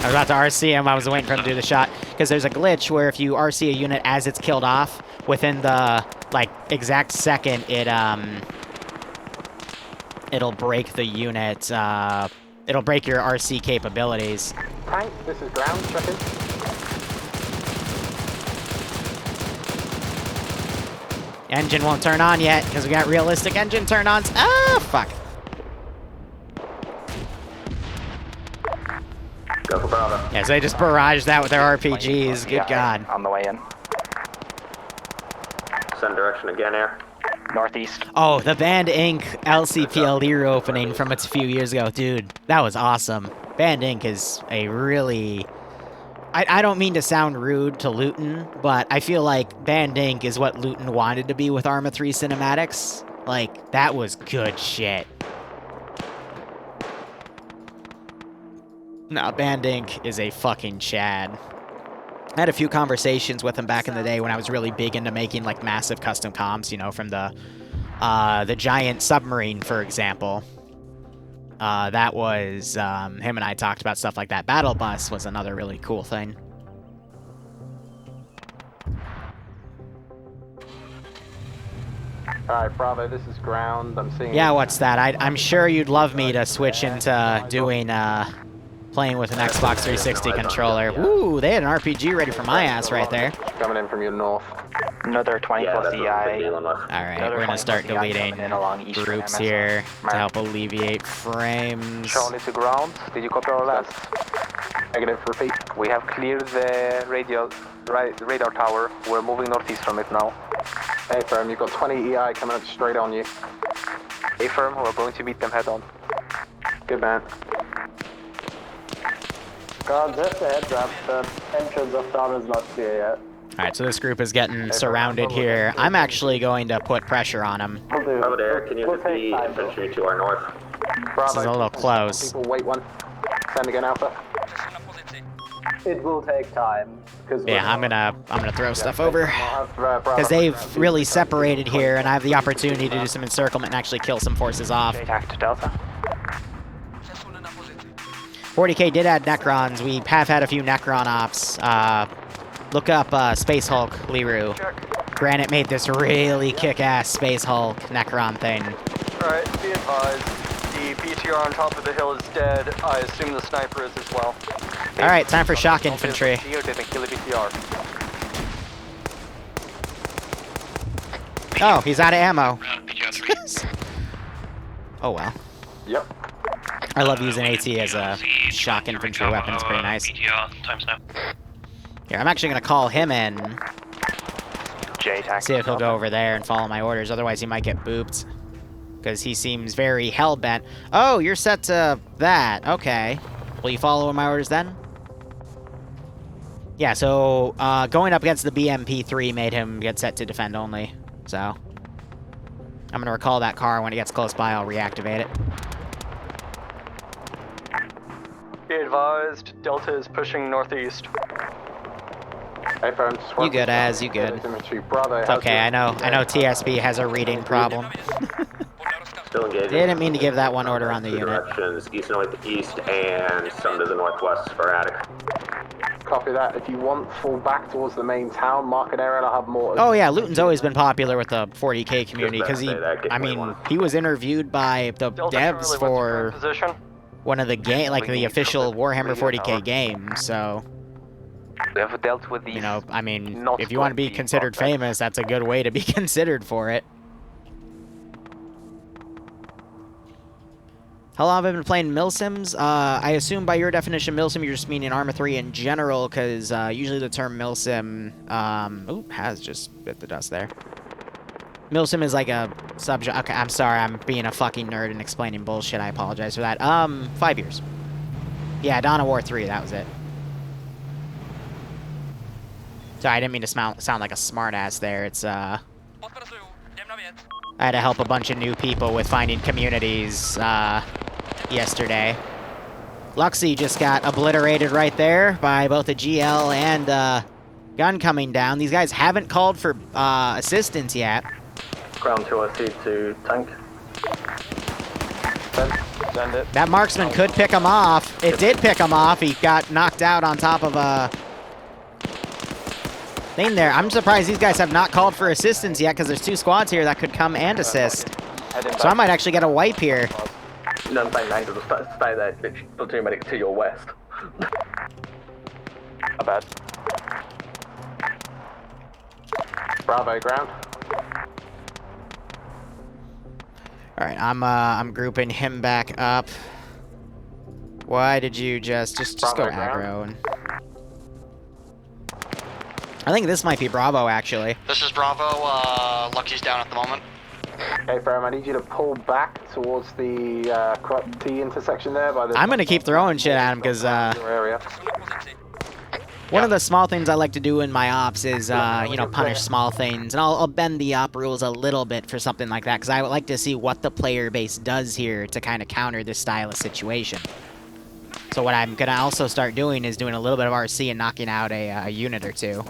I was about to RC him, I was waiting for him to do the shot. Because there's a glitch where if you RC a unit as it's killed off, within the, like, exact second, it'll break the unit, it'll break your RC capabilities. Tank, this is ground, check in. Engine won't turn on yet, because we got realistic engine turn-ons. Ah, fuck. Go for Bravo. Yeah, so they just barraged that with their RPGs. Good God. On the way in. Send direction again, Air. Northeast. Oh, the Band Inc. LCPL Liru opening from a few years ago. Dude, that was awesome. Band Inc. is a really... I don't mean to sound rude to Luton, but I feel like Band Inc. is what Luton wanted to be with Arma 3 cinematics. Like, that was good shit. No, Bandink is a fucking Chad. I had a few conversations with him back in the day when I was really big into making, like, massive custom comps, you know, from the giant submarine, for example. That was, him and I talked about stuff like that. Battle Bus was another really cool thing. Alright, Bravo, this is ground. I'm seeing... Yeah, what's that? I'm sure you'd love me to switch into doing, playing with an Xbox 360 controller. Ooh, they had an RPG ready for my ass right there. Coming in from your north. Another 20 plus EI. Alright, we're gonna start deleting groups here to help alleviate frames. Charlie to ground. Did you copy our last? Negative, repeat. We have cleared the radar tower. We're moving northeast from it now. Hey, firm, you've got 20 EI coming up straight on you. Hey, firm, we're going to meet them head on. Good man. God, just a heads up, the entrance of town is not clear yet. Alright, so this group is getting surrounded here. I'm actually going to put pressure on them. Over there, can you just be infantry to our north? This is a little close. People wait one. Send again, Alpha. It will take time. Yeah, I'm gonna throw stuff over. Because they've really separated here, and I have the opportunity to do some encirclement and actually kill some forces off. Attack to Delta. 40k did add Necrons. We have had a few Necron ops. Look up Space Hulk, Liru. Granite made this really kick-ass Space Hulk Necron thing. Alright, be advised. The BTR on top of the hill is dead. I assume the sniper is as well. Alright, time for shock infantry. Oh, he's out of ammo. Oh well. Yep. I love using AT as a shock infantry weapon. It's pretty nice. Here, I'm actually gonna call him in. See if he'll go over there and follow my orders. Otherwise, he might get booped. Because he seems very hell-bent. Oh, you're set to that. Okay. Will you follow my orders then? Yeah, so going up against the BMP-3 made him get set to defend only. So I'm going to recall that car. When it gets close by, I'll reactivate it. Be advised, Delta is pushing northeast. Hey, firm, you good, Az, you good. It's okay, I know TSB has a reading problem. Still engaging. Didn't mean to give that one order on the unit. Directions, east, northeast, and some to the northwest, sporadic. Copy that. If you want, fall back towards the main town, mark an area, and I'll have more. Oh yeah, Luton's always been popular with the 40k community, because he was interviewed by the devs for one of the the official Warhammer 40k games, so... We have dealt with these. You know, I mean, if you want to be considered famous, that's a good way to be considered for it. How long have I been playing milsims? I assume by your definition, milsim, you're just meaning Arma 3 in general, because usually the term milsim, has just bit the dust there. Milsim is like a subject. Okay, I'm sorry, I'm being a fucking nerd and explaining bullshit. I apologize for that. 5 years. Yeah, Dawn of War 3, that was it. Sorry, I didn't mean to sound like a smartass there. It's, I had to help a bunch of new people with finding communities, yesterday. Luxie just got obliterated right there by both a GL and, gun coming down. These guys haven't called for, assistance yet. Ground 2SC to tank. Send it. That marksman could pick him off. It did pick him off. He got knocked out on top of a... thing there. I'm surprised these guys have not called for assistance yet, because there's 2 squads here that could come and assist. So I might actually get a wipe here. No, stay there. Platoon medic to your west. Not bad. Bravo, ground. All right, I'm grouping him back up. Why did you just go aggro and... I think this might be Bravo, actually. This is Bravo. Lucky's down at the moment. Okay, Ferrum, I need you to pull back towards the corrupt T intersection there. By the I'm gonna keep throwing shit at him, because one of the small things I like to do in my ops is, you know, punish small things. And I'll bend the op rules a little bit for something like that, because I would like to see what the player base does here to kind of counter this style of situation. So what I'm gonna also start doing is doing a little bit of RC and knocking out a unit or two.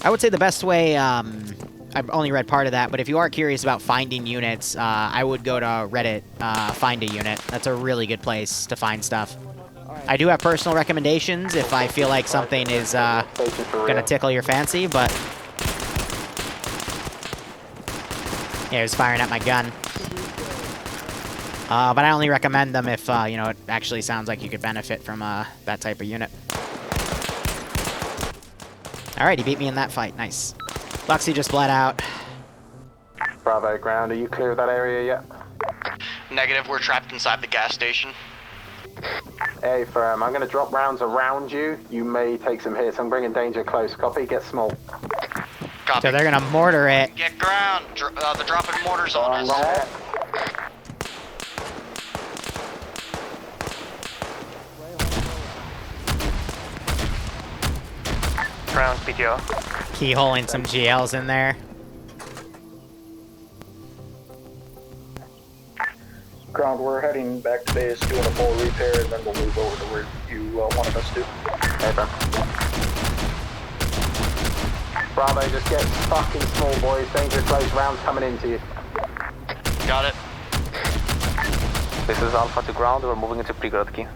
I would say the best way, I've only read part of that, but if you are curious about finding units, I would go to Reddit, find a unit. That's a really good place to find stuff. I do have personal recommendations if I feel like something is gonna tickle your fancy, but... Yeah, he was firing at my gun. But I only recommend them if, you know, it actually sounds like you could benefit from that type of unit. Alright, he beat me in that fight. Nice. Luxy just bled out. Bravo ground, are you clear of that area yet? Negative, we're trapped inside the gas station. Hey, firm, I'm going to drop rounds around you. You may take some hits. I'm bringing danger close. Copy, get small. Copy. So they're going to mortar it. Get ground. They're dropping mortars on us. Ground PTO. Keyholing some GLs in there. Ground, we're heading back to base, doing a full repair, and then we'll move over to where you wanted us to. Okay. Bravo, just get fucking small, boys. Danger close, rounds coming into you. Got it. This is Alpha to ground, we're moving into Prigrodki.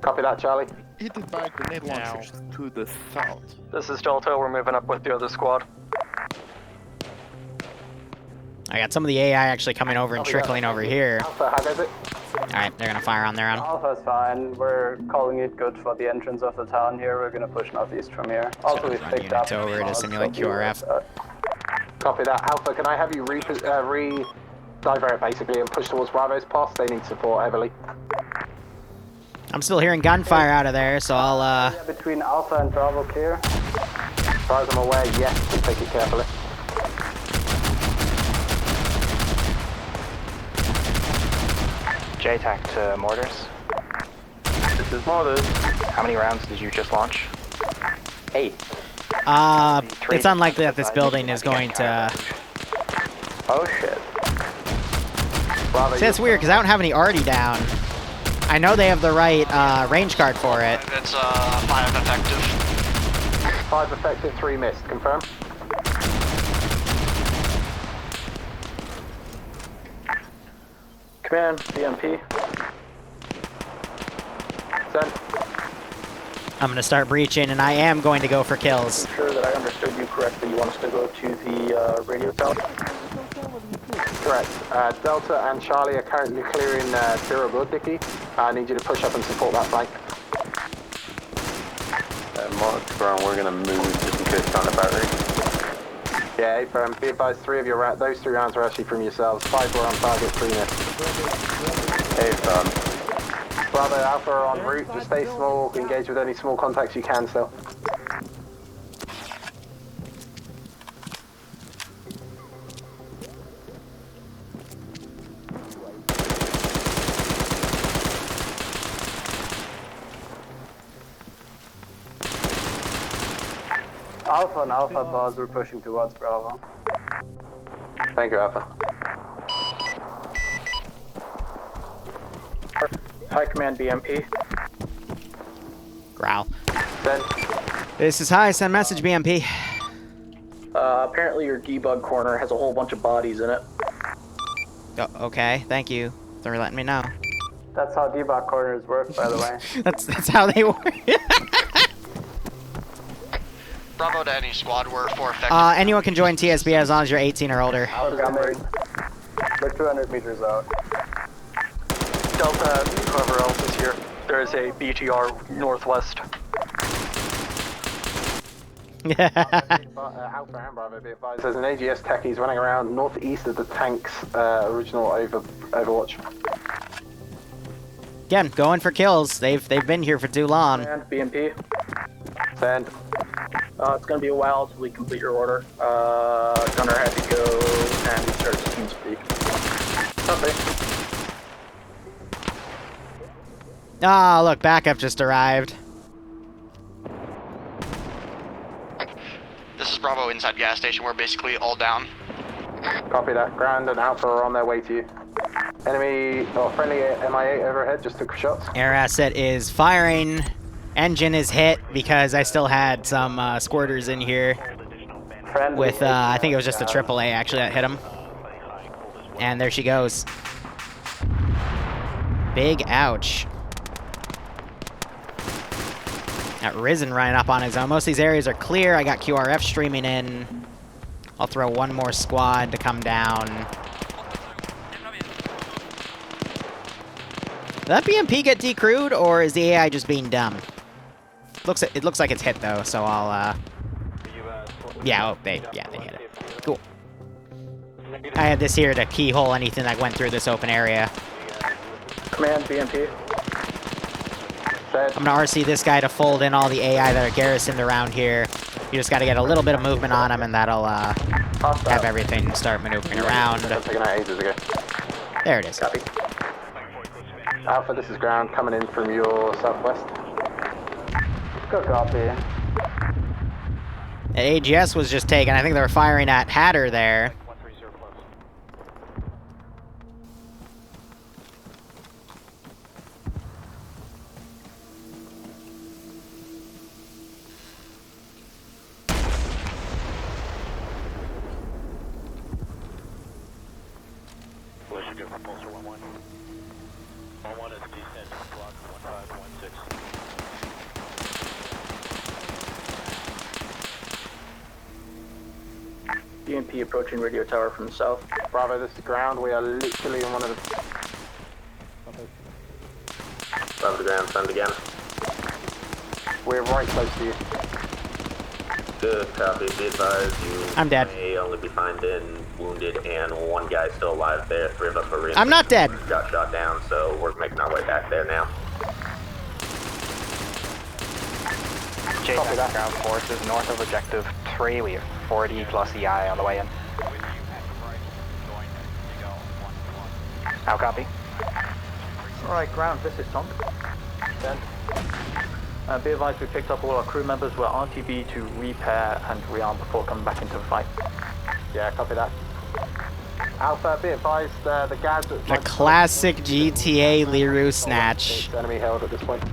Copy that, Charlie. Hit by grenade launchers to the south. This is Delta, we're moving up with the other squad. I got some of the AI actually coming over and trickling over here. Alpha, how goes it? Alright, they're gonna fire on their own. Alpha's fine. We're calling it good for the entrance of the town here. We're gonna push northeast from here. Also, we've picked up... over to simulate QRF. Copy that. Alpha, can I have you divert basically and push towards Bravo's pass? They need support heavily. I'm still hearing gunfire out of there, so I'll, Yeah, between Alpha and Bravo clear. As far as I'm aware, yes, but take it carefully. JTAC to mortars. This is mortars. How many rounds did you just launch? 8. it's unlikely that this building is going to... Oh shit. Bravo, See, that's weird, because I don't have any arty down. I know they have the right range card for it. It's 5 effective. 5 effective, 3 missed. Confirm. Command, BMP. Send. I'm going to start breaching, and I am going to go for kills. I'm sure that I understood you correctly. You want us to go to the radio tower? Correct. Delta and Charlie are currently clearing Prigrodki. I need you to push up and support that flank. Mark ground, we're gonna move just in case on the battery. Yeah, firm. Be advised, 3 of your those 3 rounds are actually from yourselves. 5 were on target, 3 missed. Hey, firm. Bravo, Alpha are en route. Just stay small. Engage with any small contacts you can still. Alpha and Alpha boss, we're pushing towards Bravo. Thank you, Alpha. High Command, BMP. Growl. Send. This is high, send message, BMP. Apparently your debug corner has a whole bunch of bodies in it. Oh, okay, thank you for letting me know. That's how debug corners work, by the way. That's how they work. Bravo to any squad, we're 4 effective. Anyone can join TSB as long as you're 18 or older. We're 200 meters out. Delta, whoever else is here, there is a BTR northwest. Alpha and Bravo, be advised. There's an AGS techies running around northeast of the tank's original overwatch. Again, going for kills. They've been here for too long. And BMP. Send. It's gonna be a while until we complete your order. Gunner had to go, and we start team speak. Copy. Ah, look, backup just arrived. This is Bravo inside gas station, we're basically all down. Copy that. Ground and Alpha are on their way to you. Enemy or friendly MI8 overhead just took shots. Air asset is firing. Engine is hit because I still had some squirters in here. With, I think it was just a AAA actually that hit him. And there she goes. Big ouch. Got Risen running up on his own. Most of these areas are clear. I got QRF streaming in. I'll throw one more squad to come down. Did that BMP get decrewed, or is the AI just being dumb? It looks like it's hit though, so I'll yeah, oh, they hit it. Cool. I had this here to keyhole anything that went through this open area. Command, BMP. I'm gonna RC this guy to fold in all the AI that are garrisoned around here. You just gotta get a little bit of movement on him, and that'll have everything start maneuvering around. There it is. Copy. Alpha, this is ground coming in from your southwest. Good copy. AGS was just taken. I think they were firing at Hatter there. BMP approaching radio tower from the south. Bravo, this is ground. We are literally in one of the... Above the ground, send again. We're right close to you. Good copy. Be advised, you I'm dead. may only be finding wounded and one guy still alive there. 3 of us were I'm not dead. Got shot down, so we're making our way back there now. Chasing ground forces north of objective 3. We have 40 plus EI on the way in. How copy? Alright, ground, this is Tom. Send. Be advised we picked up all our crew members. We're RTB to repair and rearm before coming back into the fight. Yeah, copy that. Alpha, be advised, the guards... The classic GTA Liru snatch. Enemy held at this point.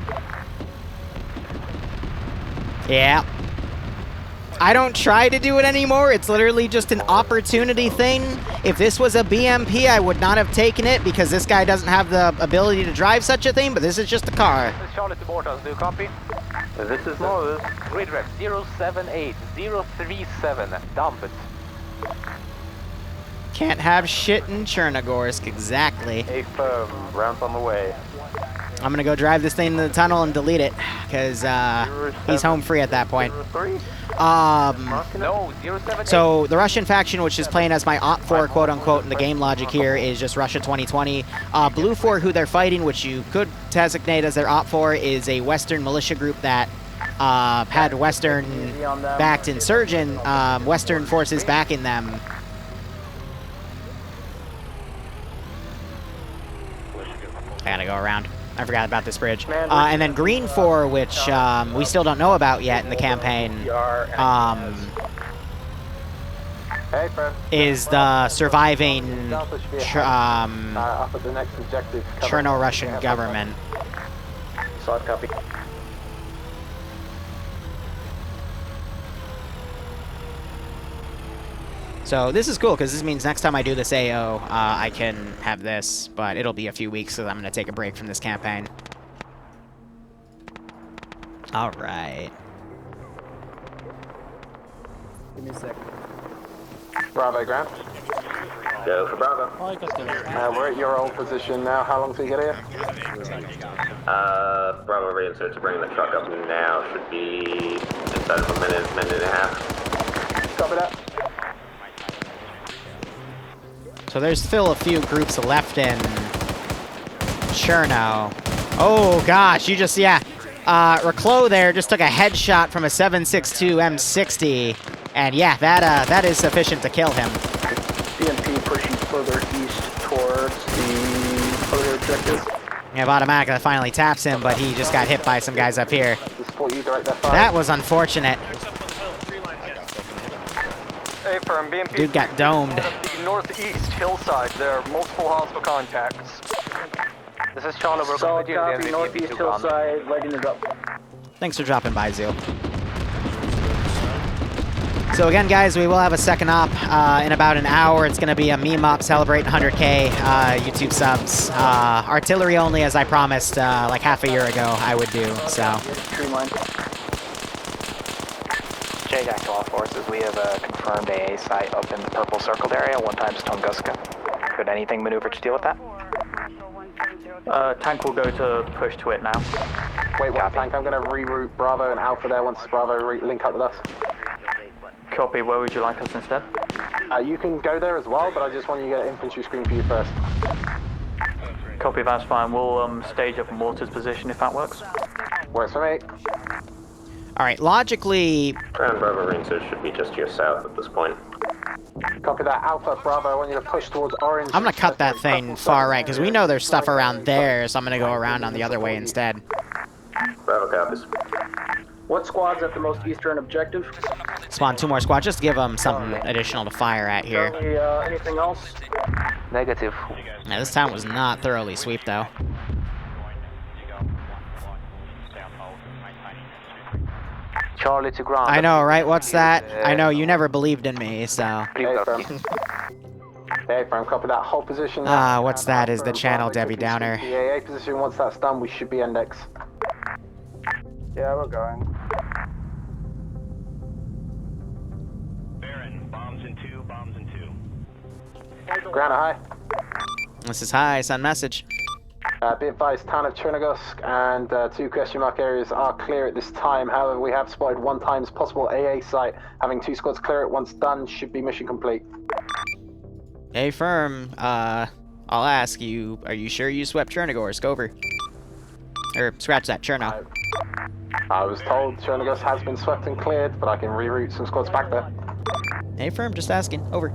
Yeah. I don't try to do it anymore. It's literally just an opportunity thing. If this was a BMP, I would not have taken it because this guy doesn't have the ability to drive such a thing, but this is just a car. This is Charlotte to Mortals, do you copy? This is Mortals. Grid rep 078037, dump it. Can't have shit in Chernogorsk, exactly. A firm, rounds on the way. I'm gonna go drive this thing into the tunnel and delete it, because he's home free at that point. No, 078. So the Russian faction, which is playing as my Op4, quote unquote, in the game logic here, is just Russia 2020. Blue 4, who they're fighting, which you could designate as their Op4, is a Western militia group that had Western-backed insurgent, Western forces backing them. I gotta go around. I forgot about this bridge. And then Green 4, which we still don't know about yet in the campaign, is the surviving Cherno-Russian government. Solid copy. So this is cool, because this means next time I do this AO, I can have this, but it'll be a few weeks, so I'm going to take a break from this campaign. All right. Give me a sec. Bravo, ground. Go for Bravo. We're at your old position now. How long till you get here? Bravo reinsert to bring the truck up now. Should be inside of a minute and a half. Copy that. So there's still a few groups left in Cherno. Oh gosh, you just, yeah. Reclo there just took a headshot from a 7.62 M60. And yeah, that is sufficient to kill him. BMP pushing further east towards the other objective. Yeah, automatically finally taps him, but he just got hit by some guys up here. That was unfortunate. Hey, firm, BMP. Dude got domed. northeast hillside. There are multiple hostile contacts. This is Charlie. We're Solid copy, northeast hillside, lighting it up. Thanks for dropping by, Zeal. So again, guys, we will have a second op in about an hour. It's going to be a meme op celebrating 100K YouTube subs. Artillery only, as I promised like half a year ago I would do, so. JJack to all forces, we have a confirmed AA site up in the purple circled area, 1 times Tunguska. Could anything maneuver to deal with that? Tank will go to push to it now. Wait, one tank, I'm going to reroute Bravo and Alpha there once Bravo link up with us. Copy, where would you like us instead? You can go there as well, but I just want you to get an infantry screen for you first. Copy, that's fine. We'll stage up a mortar's position if that works. Works for me. Alright, logically... Ground Bravo Rangers should be just to your south at this point. Copy that, Alpha, Bravo, I want you to push towards Orange. I'm gonna cut that thing far right, because we know there's stuff around there, so I'm gonna go around on the other way instead. Bravo copies. What squad's at the most eastern objective? Spawn 2 more squads, just give them something additional to fire at here. Anything else? Negative. Now, this town was not thoroughly swept, though. Charlie to ground. I know, right? What's that? I know, you never believed in me, so... Hey, Firm, copy that whole position. What's that? Is the channel Debbie Downer. The AA position, once that's done, we should be index. Yeah, we're going. Baron, bombs in 2, bombs in 2. Ground high. This is high, send message. Be advised, town of Chernigorsk and 2 question mark areas are clear at this time. However, we have spotted 1 times possible AA site. Having 2 squads clear it once done should be mission complete. Hey, Firm, I'll ask you, are you sure you swept Chernigorsk? Over. Or, scratch that, Cherno. I was told Chernigorsk has been swept and cleared, but I can reroute some squads back there. Hey, Firm, just asking. Over.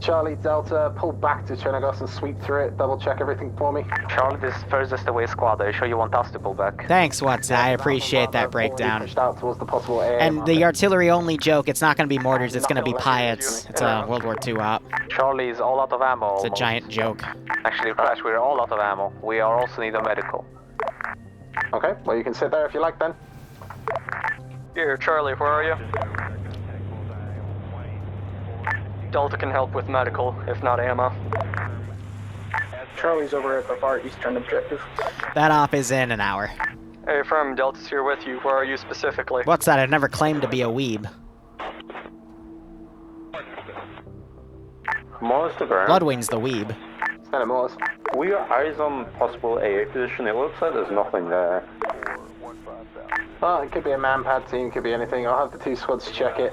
Charlie, Delta, pull back to Chernigorsk and sweep through it. Double check everything for me. Charlie, this is furthest away squad. Are you sure you want us to pull back? Thanks, Watts. I appreciate that breakdown. Pushed out towards the possible AA And marker. the artillery-only joke, it's not going to be mortars, it's going to be Piats. It's a World War II op. Charlie is all out of ammo. It's a giant joke. Actually, Crash, we're all out of ammo. We are also need a medical. Okay, well you can sit there if you like then. Here, Charlie, where are you? Delta can help with medical, if not ammo. Charlie's over at the far eastern objective. That op is in an hour. Hey, Firm, Delta's here with you. Where are you specifically? What's that? I've never claimed to be a weeb. Mars to ground. Bloodwing's the weeb. Senator Morris. We got eyes on possible AA position. It looks like there's nothing there. Well, it could be a man-pad team, could be anything. I'll have the 2 squads check it.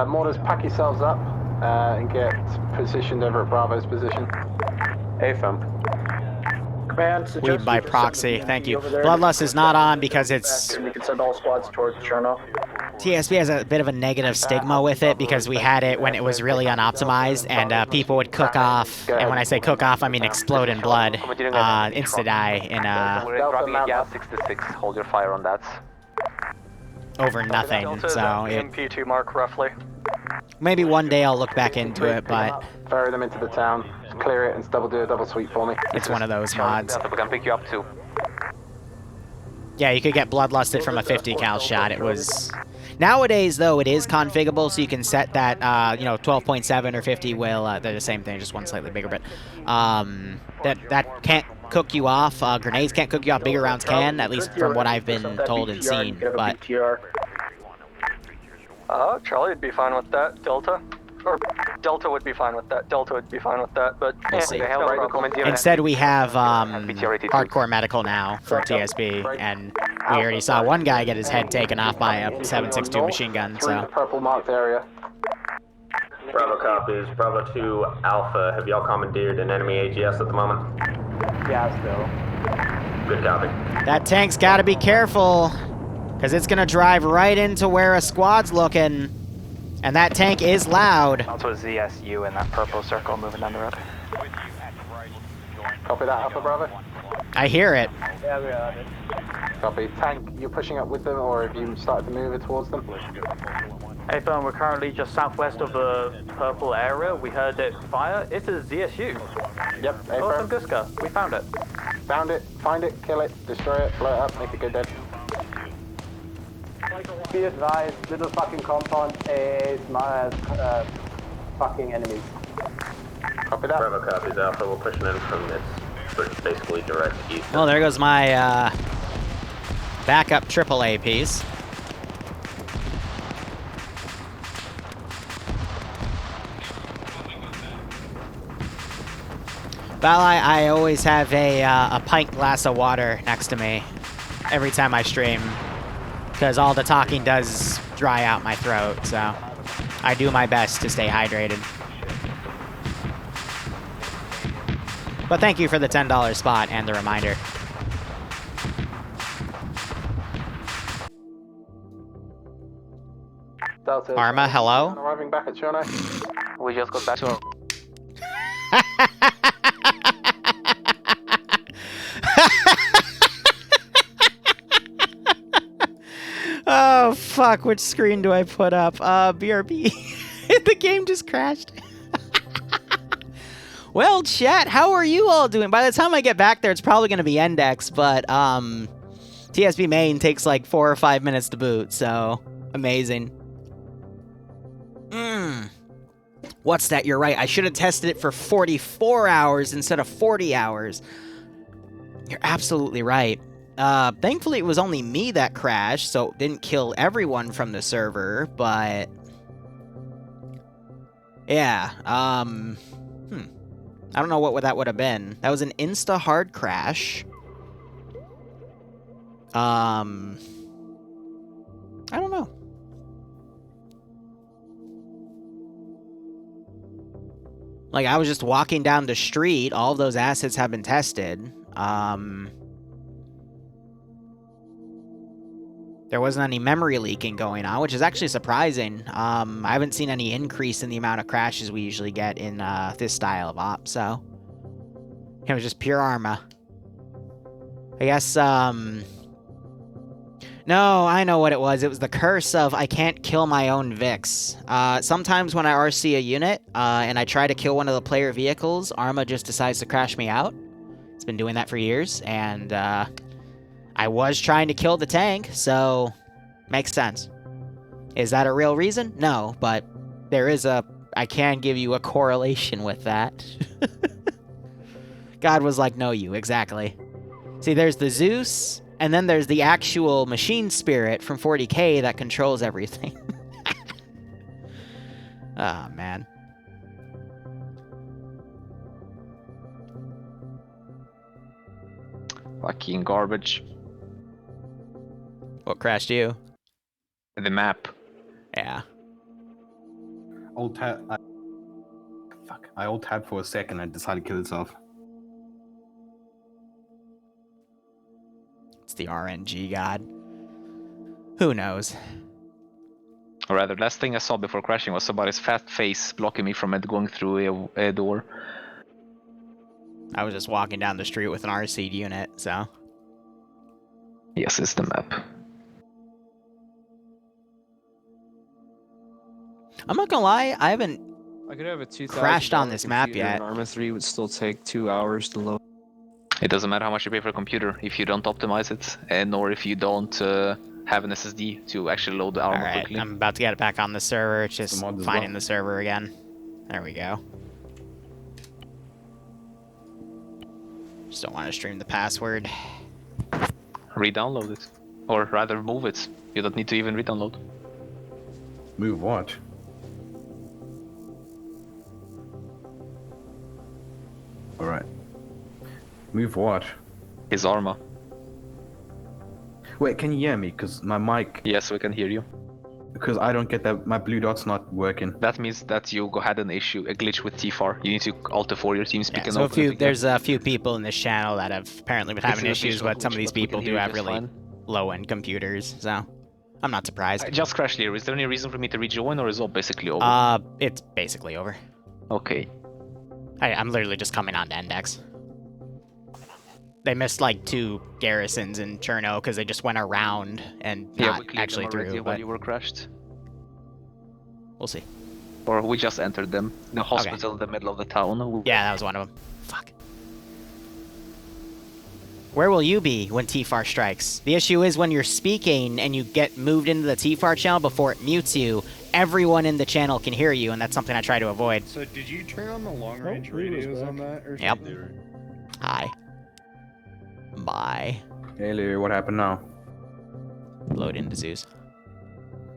Mortars, pack yourselves up and get positioned over at Bravo's position. Hey, fam. Command, Weeb by proxy, thank you. Bloodlust is not on because it's... We can send all squads towards Cherno. TSB has a bit of a negative stigma with it because we had it when it was really unoptimized and people would cook off, and when I say cook off, I mean explode in blood, insta-die in We're dropping a gas 66. Hold your fire on that. over nothing, so it... MP2 mark, roughly. Maybe one day I'll look back into it, but... Ferry them into the town, clear it, and do a double sweep for me. It's one of those mods. We can pick you up too. Yeah, you could get bloodlusted from a 50 cal shot. It was... Nowadays, though, it is configurable, so you can set that, 12.7 or 50 will, they're the same thing, just one slightly bigger, but, that can't cook you off. Grenades can't cook you off, bigger rounds can, at least from what I've been told and seen, but... Charlie would be fine with that, Delta. Or, Delta would be fine with that, Delta would be fine with that, but... We'll see. No problem. Instead, we have, hardcore medical now for TSB, and we already saw one guy get his head taken off by a 7.62 machine gun, so... Purple marked area. Bravo copies. Bravo 2 Alpha. Have y'all commandeered an enemy AGS at the moment? Yeah, still. Good copy. That tank's gotta be careful, because it's gonna drive right into where a squad's looking. And that tank is loud. Also ZSU in that purple circle moving down the road. Copy that, Alpha Bravo. I hear it. Yeah, we are it. Copy. Tank, you're pushing up with them, or have you started to move it towards them? Hey, firm, we're currently just southwest of the purple area. We heard it fire. It's a ZSU. Yep, hey, Oh, firm. Tunguska. We found it. Found it, find it, kill it, destroy it, blow it up, make it good dead. Be advised, little fucking compound is my fucking enemies. Copy that. Bravo copies Alpha. We're pushing in from it's basically direct east. Well, there goes my backup AAA piece. Well, I always have a pint glass of water next to me every time I stream, because all the talking does dry out my throat, so I do my best to stay hydrated. But thank you for the $10 spot and the reminder. Delta, Arma, hello? Arriving back at Chono. We just got back to our... Oh, fuck. Which screen do I put up? BRB. The game just crashed. Well, chat, how are you all doing? By the time I get back there, it's probably going to be Index, but TSB main takes like 4 or 5 minutes to boot, so amazing. What's that? You're right. I should have tested it for 44 hours instead of 40 hours. You're absolutely right. Thankfully, it was only me that crashed, so it didn't kill everyone from the server, but... Yeah, I don't know what that would have been. That was an insta-hard crash. I don't know. Like, I was just walking down the street. All of those assets have been tested. There wasn't any memory leaking going on, which is actually surprising. I haven't seen any increase in the amount of crashes we usually get in this style of op, so... It was just pure Arma. I guess, No, I know what it was. It was the curse of I can't kill my own Vix. Sometimes when I RC a unit, and I try to kill one of the player vehicles, Arma just decides to crash me out. It's been doing that for years, and, I was trying to kill the tank, so makes sense. Is that a real reason? No, but there is I can give you a correlation with that. God was like, no, you, exactly. See, there's the Zeus, and then there's the actual machine spirit from 40K that controls everything. Oh, man. Fucking garbage. What crashed you? The map. Yeah. I alt-tabbed for a second and decided to kill itself. It's the RNG god. Who knows? Or rather, last thing I saw before crashing was somebody's fat face blocking me from it going through a door. I was just walking down the street with an RC'd unit, so... Yes, it's the map. I'm not gonna lie, I haven't I could have a 2,000 crashed on this map computer, yet. and Arma 3 would still take 2 hours to load. It doesn't matter how much you pay for a computer if you don't optimize it, and or if you don't have an SSD to actually load the armor quickly. I'm about to get it back on the server. It's just finding the server again. There we go. Just don't want to stream the password. Re-download it. Or rather, move it. You don't need to even re-download. Move what? Alright. Move what? His armor. Wait, can you hear me? Because my mic... Yes, we can hear you. Because I don't get that, my blue dot's not working. That means that you had an issue, a glitch with TFAR. You need to Alt F4 your team speak and open it again. There's a few people in this channel that have apparently been having issues, but some of these people do have really low-end computers, so I'm not surprised. I just crashed Liru. Is there any reason for me to rejoin, or is it all basically over? It's basically over. Okay. I'm literally just coming on to Index. They missed like 2 garrisons in Cherno because they just went around and not actually through. While you were crashed. We'll see. Or we just entered them. The hospital in the middle of the town. Yeah, that was one of them. Fuck. Where will you be when TFAR strikes? The issue is when you're speaking and you get moved into the TFAR channel before it mutes you, everyone in the channel can hear you, and that's something I try to avoid. So did you turn on the long-range radios on that? Or Yep. Hi. Bye. Hey, Liru, what happened now? Load into Zeus.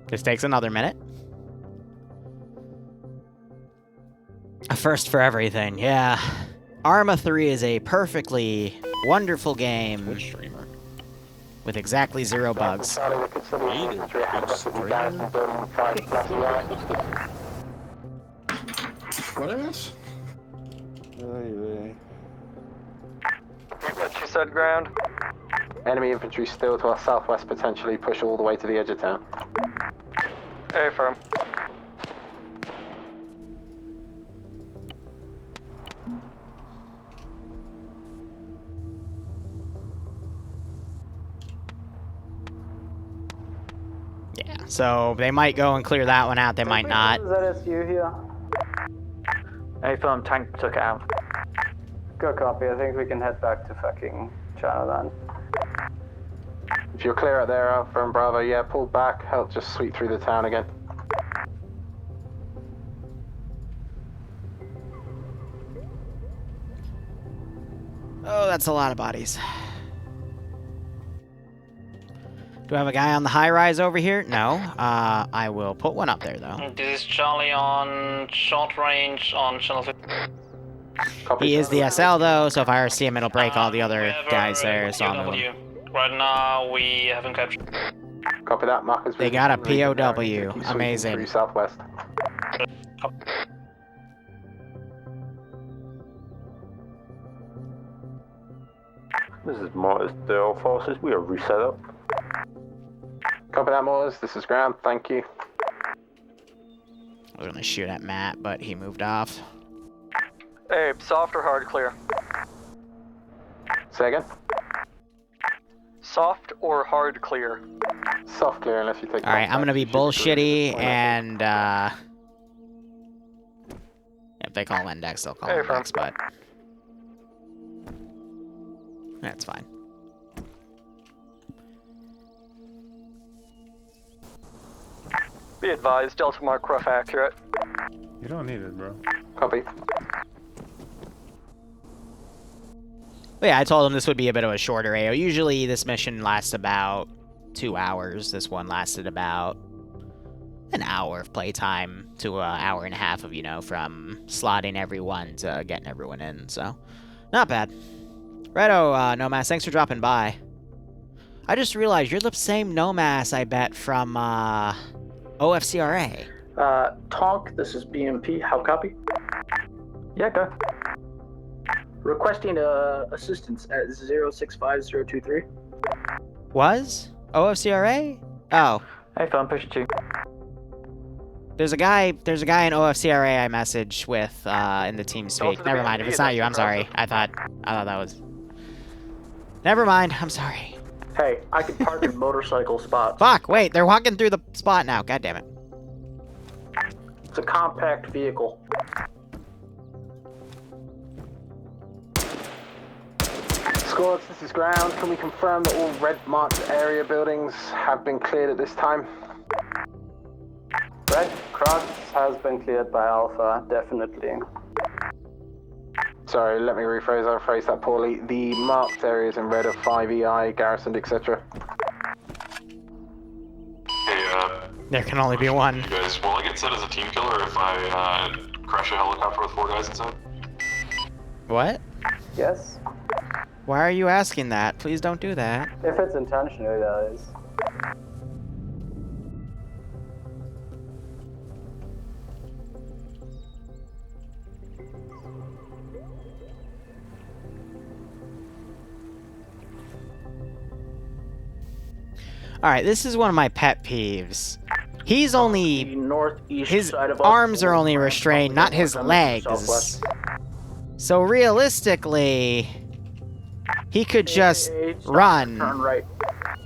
This takes another minute. A first for everything, yeah. Arma 3 is a perfectly wonderful game. Which streamer? With exactly 0 bugs. What is? What you said, ground? Enemy infantry still to our southwest, potentially push all the way to the edge of town. Hey, firm. Yeah, so they might go and clear that one out, they might not. ZSU here. A firm tank took it out. Good copy, I think we can head back to fucking China then. If you're clear out there, Alpha and Bravo, yeah, pull back, help just sweep through the town again. Oh, that's a lot of bodies. Do I have a guy on the high rise over here? No. I will put one up there though. This is Charlie on short range on channel 50. He is the SL though, so if I see him, it'll break all the other guys there. So I'll move him. Right now, we haven't captured. Copy that, Marcus. They got a POW. Amazing. Through southwest. This is Mortis, the all forces. We are reset up. Copy that, Mortis. This is ground. Thank you. I was gonna shoot at Matt, but he moved off. Hey, soft or hard clear? Say again? Soft or hard clear? Soft clear, unless you take... Alright, I'm gonna be bullshitty, and, if they call index, they'll call index, but... That's fine. Be advised, Delta Mark rough accurate. You don't need it, bro. Copy. But yeah, I told him this would be a bit of a shorter AO. Usually this mission lasts about 2 hours. This one lasted about an hour of playtime to an hour and a half of, you know, from slotting everyone to getting everyone in. So, not bad. Righto, Nomas, thanks for dropping by. I just realized you're the same Nomas, I bet, from, OFCRA. Talk, this is BMP, how copy? Yeah, go. Requesting assistance at 065023. Was? OFCRA? Oh. Hey, phone push 2. There's a guy in OFCRA I messaged with, in the TeamSpeak. Never mind, if it's not you, I'm sorry. I thought that was... Never mind, I'm sorry. Hey, I can park in motorcycle spots. Fuck, wait, they're walking through the spot now, god damn it. It's a compact vehicle. Squads, this is ground. Can we confirm that all red marked area buildings have been cleared at this time? Red Cross has been cleared by Alpha, definitely. Sorry, let me rephrase. I phrased that poorly. The marked areas in red are 5EI, garrisoned, etc. Hey, there can only be one. You guys, will I get set as a team killer if I crash a helicopter with 4 guys inside? What? Yes. Why are you asking that? Please don't do that. If it's intentionally, that is. Alright, this is one of my pet peeves. He's only... Northeast his side of us, arms are only restrained, not his legs. southwest. So realistically, he could just run. Turn right.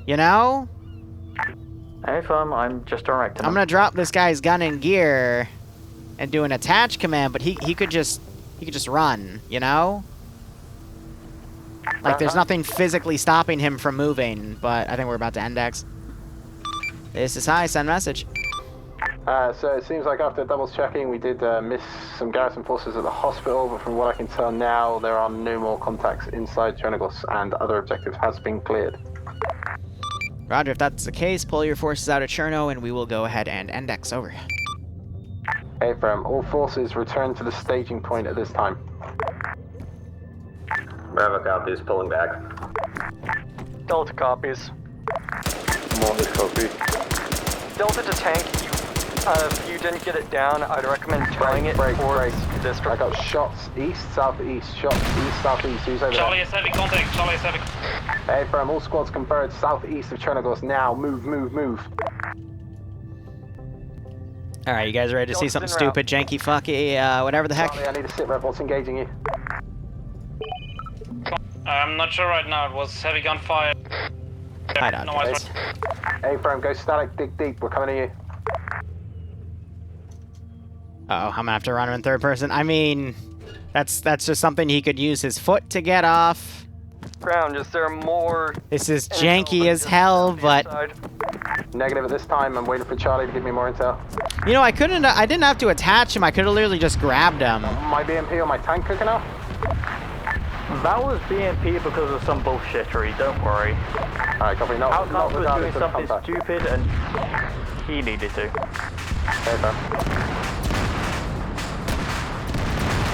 You know? Hey, firm, I'm just directing. I'm gonna drop this guy's gun and gear and do an attach command, but he could just run, you know? Like there's nothing physically stopping him from moving, but I think we're about to index. This is high, send message. So it seems like after double checking, we did miss some garrison forces at the hospital, but from what I can tell now, there are no more contacts inside Chernigos, and other objectives has been cleared. Roger, if that's the case, pull your forces out of Cherno, and we will go ahead and index. Over. Hey, firm, all forces return to the staging point at this time. Bravo copies, pulling back. Delta copies. Morning copy. Delta to tank, if you didn't get it down, I'd recommend towing it towards district. I got shots east, southeast, shots east, southeast. Who's over Charlie there? is having contact, Charlie is having... Hey, firm, all squads converge southeast of Chernigos now. Move, move, move. Alright, you guys ready to see something stupid, janky, fucky, whatever the heck? Charlie, I need a sit rep. What's engaging you? I'm not sure right now, it was heavy gunfire. Hide out, guys. Hey, firm, go static, dig deep. We're coming to you. Uh-oh, I'm gonna have to run him in third person. I mean, that's just something he could use his foot to get off. Ground, is there more? This is janky as hell, but... Negative at this time. I'm waiting for Charlie to give me more intel. You know, I didn't have to attach him. I could have literally just grabbed him. My BMP or my tank cooking up? That was BMP because of some bullshittery, don't worry. Alright, copy. Outcast was doing something stupid and he needed to. Okay, fine.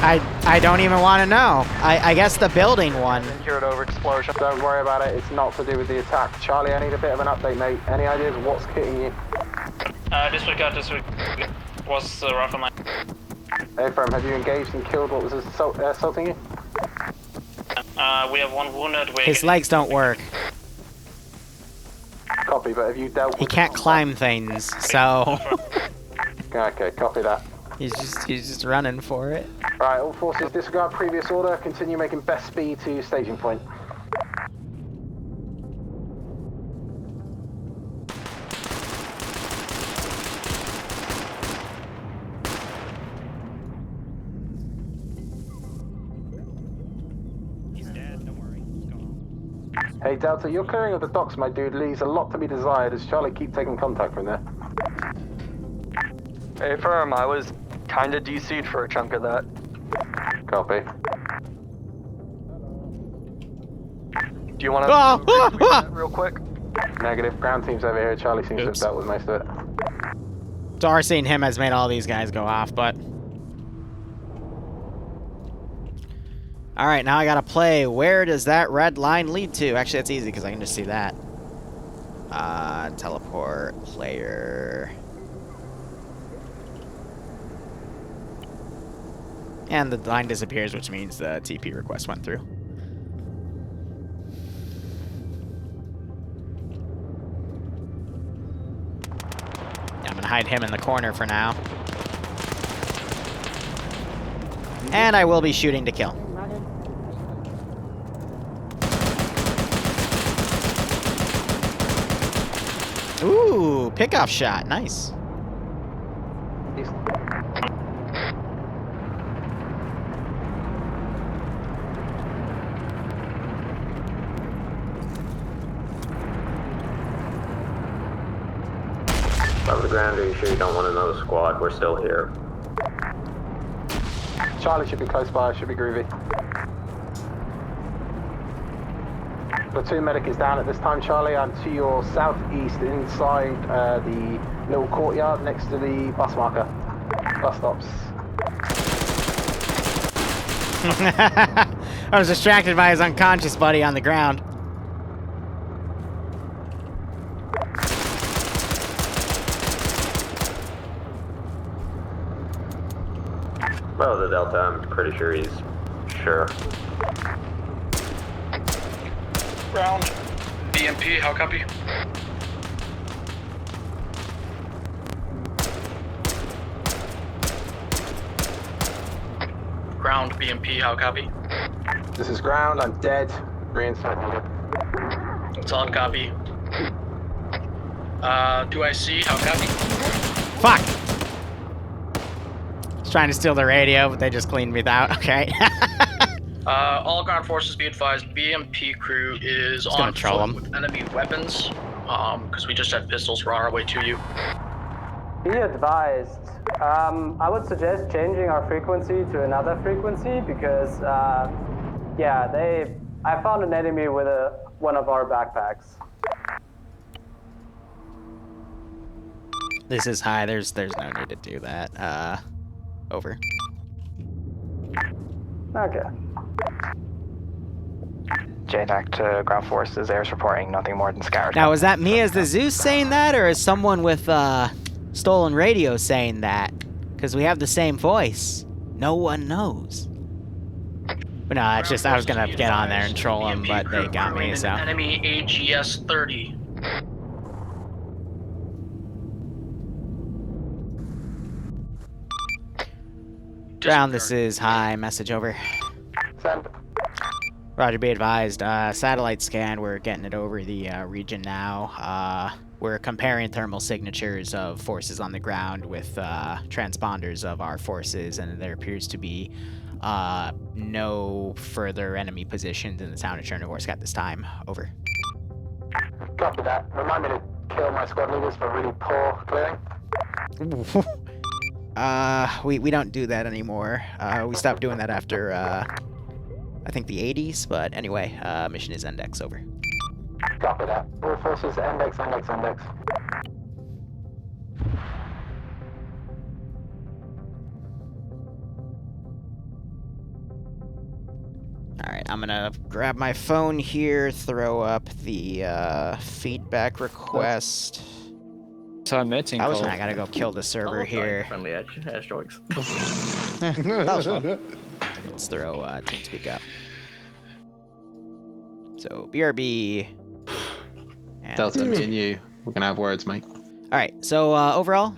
I don't even want to know. I guess the building one. Secured over explosion. Don't worry about it. It's not to do with the attack. Charlie, I need a bit of an update, mate. Any ideas what's hitting you? Disregard. Was rifleman. Hey, firm, have you engaged and killed what was assaulting you? We have one wounded. His legs don't work. Copy, but have you dealt with... He can't climb things, so... Okay, copy that. He's just running for it. Right, all forces disregard previous order. Continue making best speed to staging point. Hey Delta, your clearing of the docks, my dude, leaves a lot to be desired as Charlie keep taking contact from there. Hey firm, I was kinda DC'd for a chunk of that. Copy. Do you want to real quick? Negative. Ground team's over here. Charlie seems to have dealt with most of it. Darcy and him has made all these guys go off, but... Alright, now I gotta play. Where does that red line lead to? Actually, that's easy because I can just see that. Teleport, player... And the line disappears, which means the TP request went through. Yeah, I'm gonna hide him in the corner for now. And I will be shooting to kill. Ooh, pickoff shot, nice. Above the ground, are you sure you don't want another squad? We're still here. Charlie should be close by, should be groovy. Platoon medic is down at this time, Charlie. I'm to your southeast inside the little courtyard next to the bus marker. Bus stops. I was distracted by his unconscious buddy on the ground. Well, the Delta, I'm pretty sure he's sure. Ground. BMP, how copy? Ground, BMP, how copy? This is ground, I'm dead. Reinstating. Solid copy. Do I see? How copy? Fuck! I was trying to steal the radio, but they just cleaned me out. Okay. All ground forces be advised, BMP crew is on foot with enemy weapons. Because we just had pistols, we're on our way to you. Be advised. I would suggest changing our frequency to another frequency because, yeah, I found an enemy with one of our backpacks. This is high. There's no need to do that. Over. Okay. JTAC to ground forces, airs reporting nothing more than scoured. Now, is that me as the Zeus saying that, or is someone with stolen radio saying that? Because we have the same voice. No one knows. But no, it's just I was gonna get on there and troll them, but they got me. So. Enemy AGS 30. Ground, this is high. Message over. Send. Roger, be advised. Satellite scan, we're getting it over the region now. We're comparing thermal signatures of forces on the ground with transponders of our forces, and there appears to be no further enemy positions in the town of Chernogorsk at this time. Over. Copy that. Remind me to kill my squad leaders for really poor clearing. We don't do that anymore. We stopped doing that after, I think the 80s, but anyway, mission is index, over. Copy that. All forces, index. Alright, I'm gonna grab my phone here, throw up the, feedback request. So I'm meeting. I gotta go kill the server here. Friendly edge airstrikes. That was fun. Let's throw TeamSpeak up. So BRB. Delta, me and you, we're gonna have words, mate. All right. So overall,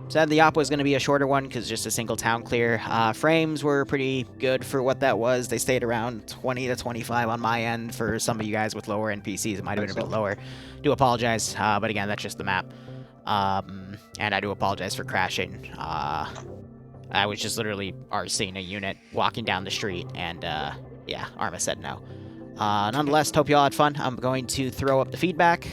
said the op was gonna be a shorter one because just a single town clear. Frames were pretty good for what that was. They stayed around 20 to 25 on my end. For some of you guys with lower NPCs, it might have been a bit lower. Do apologize, but again, that's just the map. And I do apologize for crashing. I was just literally RCing a unit walking down the street, and yeah, Arma said no. Nonetheless, hope you all had fun. I'm going to throw up the feedback.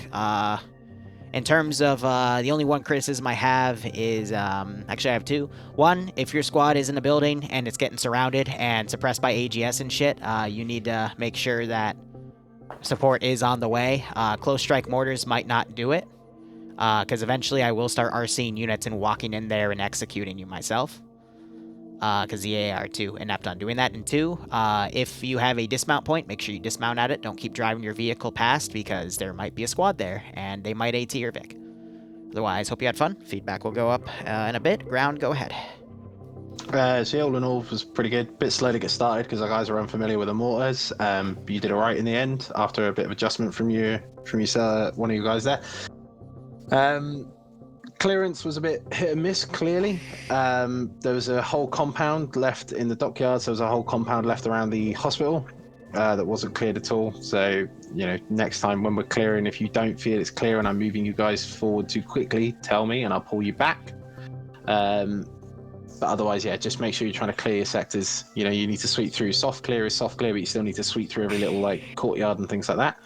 In terms of the only one criticism I have is, actually I have two. One, if your squad is in a building and it's getting surrounded and suppressed by AGS and shit, you need to make sure that support is on the way. Close strike mortars might not do it. Because eventually I will start RCing units and walking in there and executing you myself. Because the AA are too inept on doing that. And two, if you have a dismount point, make sure you dismount at it. Don't keep driving your vehicle past because there might be a squad there and they might AT your Vic. Otherwise, hope you had fun. Feedback will go up in a bit. Ground, go ahead. So all in all was pretty good. Bit slow to get started because our guys are unfamiliar with the mortars. But you did all right in the end after a bit of adjustment from one of you guys there. Clearance was a bit hit and miss, clearly. There was a whole compound left in the dockyards. There was a whole compound left around the hospital that wasn't cleared at all. So, you know, next time when we're clearing, if you don't feel it's clear and I'm moving you guys forward too quickly, tell me and I'll pull you back. But otherwise, yeah, just make sure you're trying to clear your sectors. You know, you need to sweep through. Soft clear is soft clear, but you still need to sweep through every little, like, courtyard and things like that.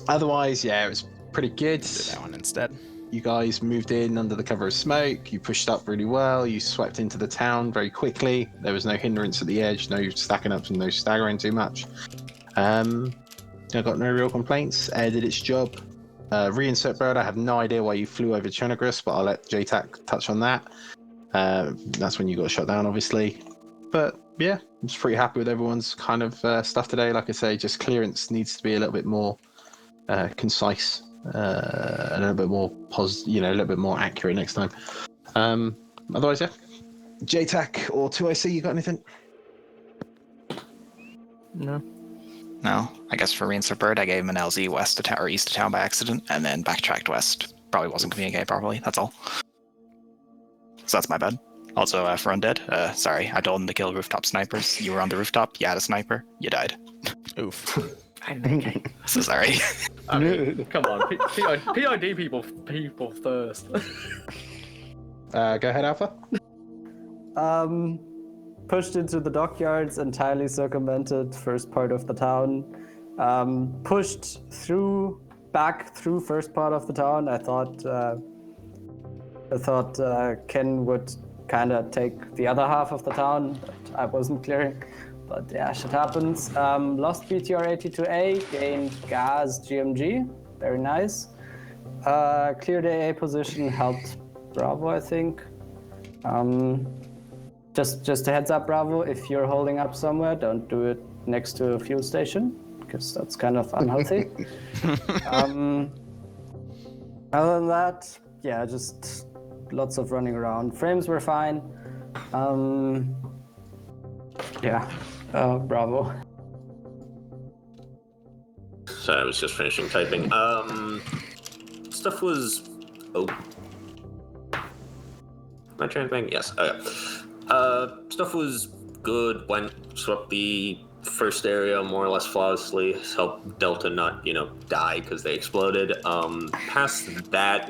Otherwise, yeah, it was pretty good. Do that one instead. You guys moved in under the cover of smoke. You pushed up really well. You swept into the town very quickly. There was no hindrance at the edge, no stacking up and no staggering too much. I got no real complaints. Air did its job. Reinsert bird, I have no idea why you flew over Chernogorsk, but I'll let JTAC touch on that. That's when you got shut down, obviously. But yeah, I'm just pretty happy with everyone's kind of stuff today. Like I say, just clearance needs to be a little bit more concise, a little bit more a little bit more accurate next time. Otherwise, yeah. JTAC or 2IC, you got anything? No. No. I guess for Reinsert Bird, I gave him an LZ west of town or east of town by accident, and then backtracked west. Probably wasn't communicating properly. That's all. So that's my bad. Also, for Undead, sorry, I told him to kill rooftop snipers. You were on the rooftop, you had a sniper, you died. Oof. So sorry. I mean, come on, PID people first. Go ahead, Alpha. Pushed into the dockyards, entirely circumvented first part of the town. Pushed back through first part of the town. I thought Ken would kind of take the other half of the town, but I wasn't clearing. But yeah, shit happens. Lost BTR 82A, gained Gas GMG, very nice. Cleared AA position, helped Bravo, I think. Just a heads up, Bravo, if you're holding up somewhere, don't do it next to a fuel station, because that's kind of unhealthy. Other than that, yeah, just lots of running around. Frames were fine. Bravo. Sorry, I was just finishing typing. Stuff was... Oh. Am I trying to think? Yes. Okay. Stuff was good. Swept the first area more or less flawlessly. Helped Delta not, die because they exploded. Past that,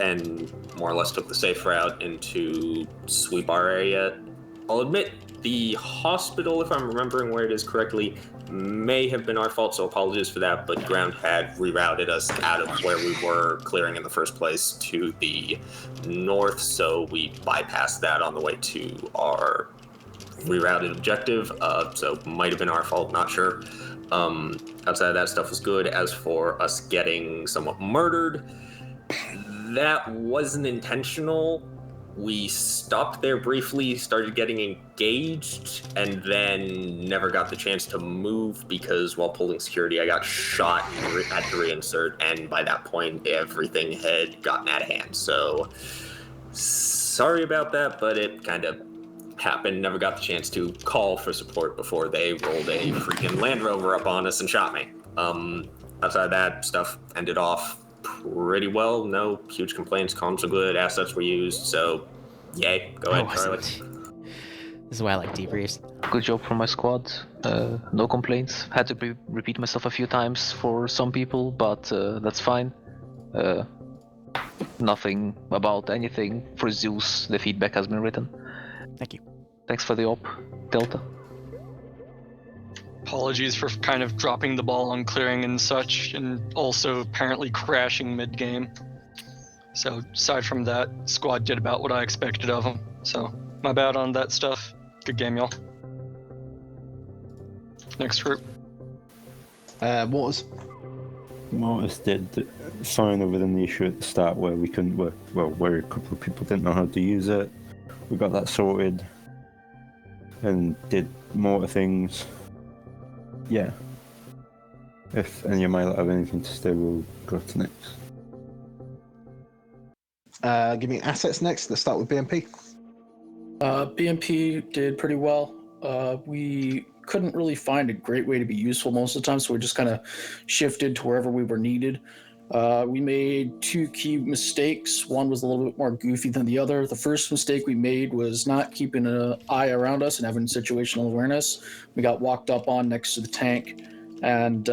and more or less took the safe route into sweep our area. I'll admit, the hospital, if I'm remembering where it is correctly, may have been our fault, so apologies for that, but ground had rerouted us out of where we were clearing in the first place to the north, so we bypassed that on the way to our rerouted objective, so might have been our fault, not sure. Outside of that, stuff was good. As for us getting somewhat murdered, that wasn't intentional. We stopped there briefly, started getting engaged, and then never got the chance to move because while pulling security, I got shot and had to reinsert, and by that point, everything had gotten out of hand. So, sorry about that, but it kind of happened. Never got the chance to call for support before they rolled a freaking Land Rover up on us and shot me. Outside of that, stuff ended off pretty well. No huge complaints. Comms are good. Assets were used. So, yay. Go ahead, Charlie. This is why I like debriefs. Good job from my squad. No complaints. Had to repeat myself a few times for some people, but that's fine. Nothing about anything. For Zeus, the feedback has been written. Thank you. Thanks for the op, Delta. Apologies for kind of dropping the ball on clearing and such, and also apparently crashing mid-game. So aside from that, squad did about what I expected of them. So my bad on that stuff. Good game, y'all. Next group. Waters. Mortis did fine other than the issue at the start where we couldn't work, where a couple of people didn't know how to use it. We got that sorted and did more things. Yeah. If any of my lot have anything to say, we'll go to next. Give me assets next. Let's start with BMP. BMP did pretty well. We couldn't really find a great way to be useful most of the time, so we just kind of shifted to wherever we were needed. We made two key mistakes. One was a little bit more goofy than the other. The first mistake we made was not keeping an eye around us and having situational awareness. We got walked up on next to the tank and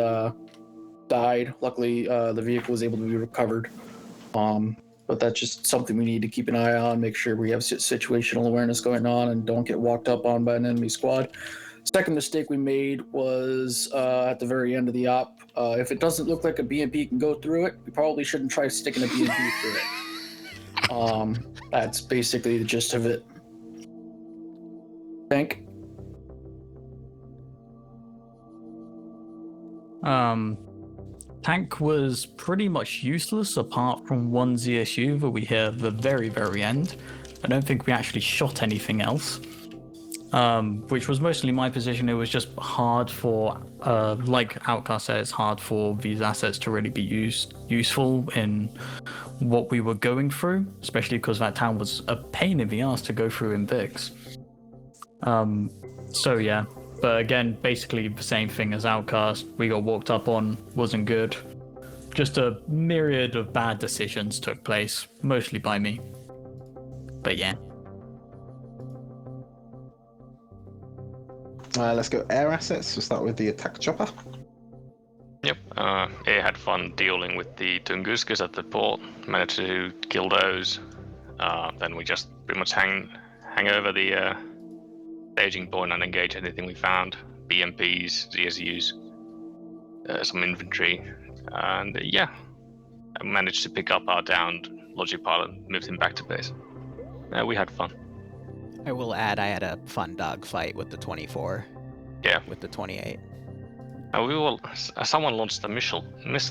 died. Luckily, the vehicle was able to be recovered. But that's just something we need to keep an eye on, make sure we have situational awareness going on and don't get walked up on by an enemy squad. Second mistake we made was at the very end of the op. If it doesn't look like a BMP can go through it, we probably shouldn't try sticking a BMP through it. That's basically the gist of it. Tank? Tank was pretty much useless apart from one ZSU that we hit at the very, very end. I don't think we actually shot anything else. Which was mostly my position. It was just hard for, like Outcast said, it's hard for these assets to really be useful in what we were going through, especially because that town was a pain in the ass to go through in VIX. So yeah, but again, basically the same thing as Outcast. We got walked up on, wasn't good. Just a myriad of bad decisions took place, mostly by me. But yeah. Let's go air assets. We'll start with the attack chopper. Yep, A had fun dealing with the Tunguskas at the port, managed to kill those. Then we just pretty much hang over the staging point and engage anything we found. BMPs, ZSUs, some infantry, and yeah, I managed to pick up our downed logic pilot and moved him back to base. We had fun. I will add, I had a fun dogfight with the 24. Yeah. With the 28. Someone launched a missile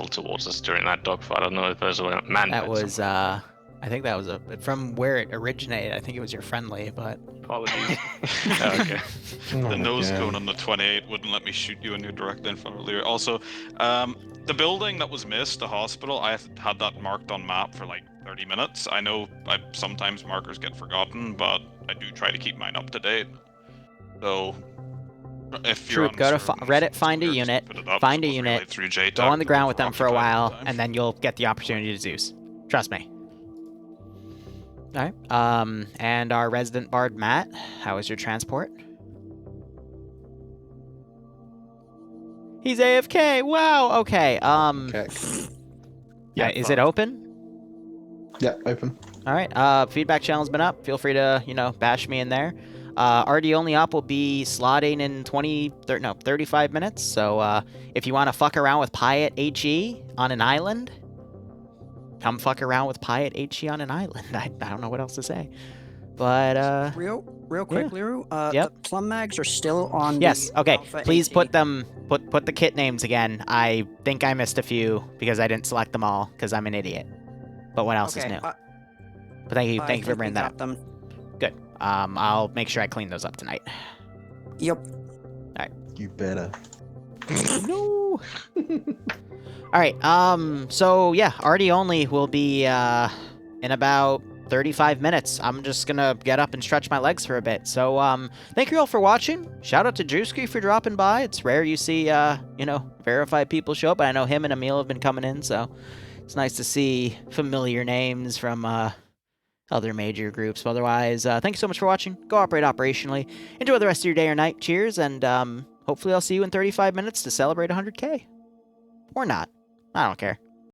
towards us during that dogfight. I don't know if those were manned. That was, I think that was from where it originated. I think it was your friendly, but... Apologies. Okay. The nose cone on the 28 wouldn't let me shoot you in your direct info earlier. Also, the building that was missed, the hospital, I had that marked on map for like 30 minutes. I know sometimes markers get forgotten, but I do try to keep mine up to date. So... If you're Troop, go to Reddit, find a unit, go on the ground with them for a while, and then you'll get the opportunity to Zeus. Trust me. Alright, and our resident bard, Matt, how was your transport? He's AFK, wow, okay, yeah, is it open? Yeah, open. Alright, feedback channel's been up, feel free to, bash me in there. RD only op will be slotting in 35 minutes, so if you want to fuck around with Pi at HE on an island, come fuck around with Pi at HE on an island. I don't know what else to say. But, Real quick, yeah. Liru, Yep. the plum mags are still on Yes, the okay, Alpha please 18. put the kit names again. I think I missed a few because I didn't select them all, because I'm an idiot. But what else is new? But thank you for bringing that up. Them. Good. I'll make sure I clean those up tonight. Yep. Alright. You better. No. Alright, so yeah, RD only will be in about 35 minutes. I'm just gonna get up and stretch my legs for a bit. So thank you all for watching. Shout out to Drewski for dropping by. It's rare you see verified people show up, but I know him and Emil have been coming in, so it's nice to see familiar names from other major groups. But otherwise, thank you so much for watching. Go operate operationally. Enjoy the rest of your day or night. Cheers, and hopefully I'll see you in 35 minutes to celebrate 100K. Or not. I don't care.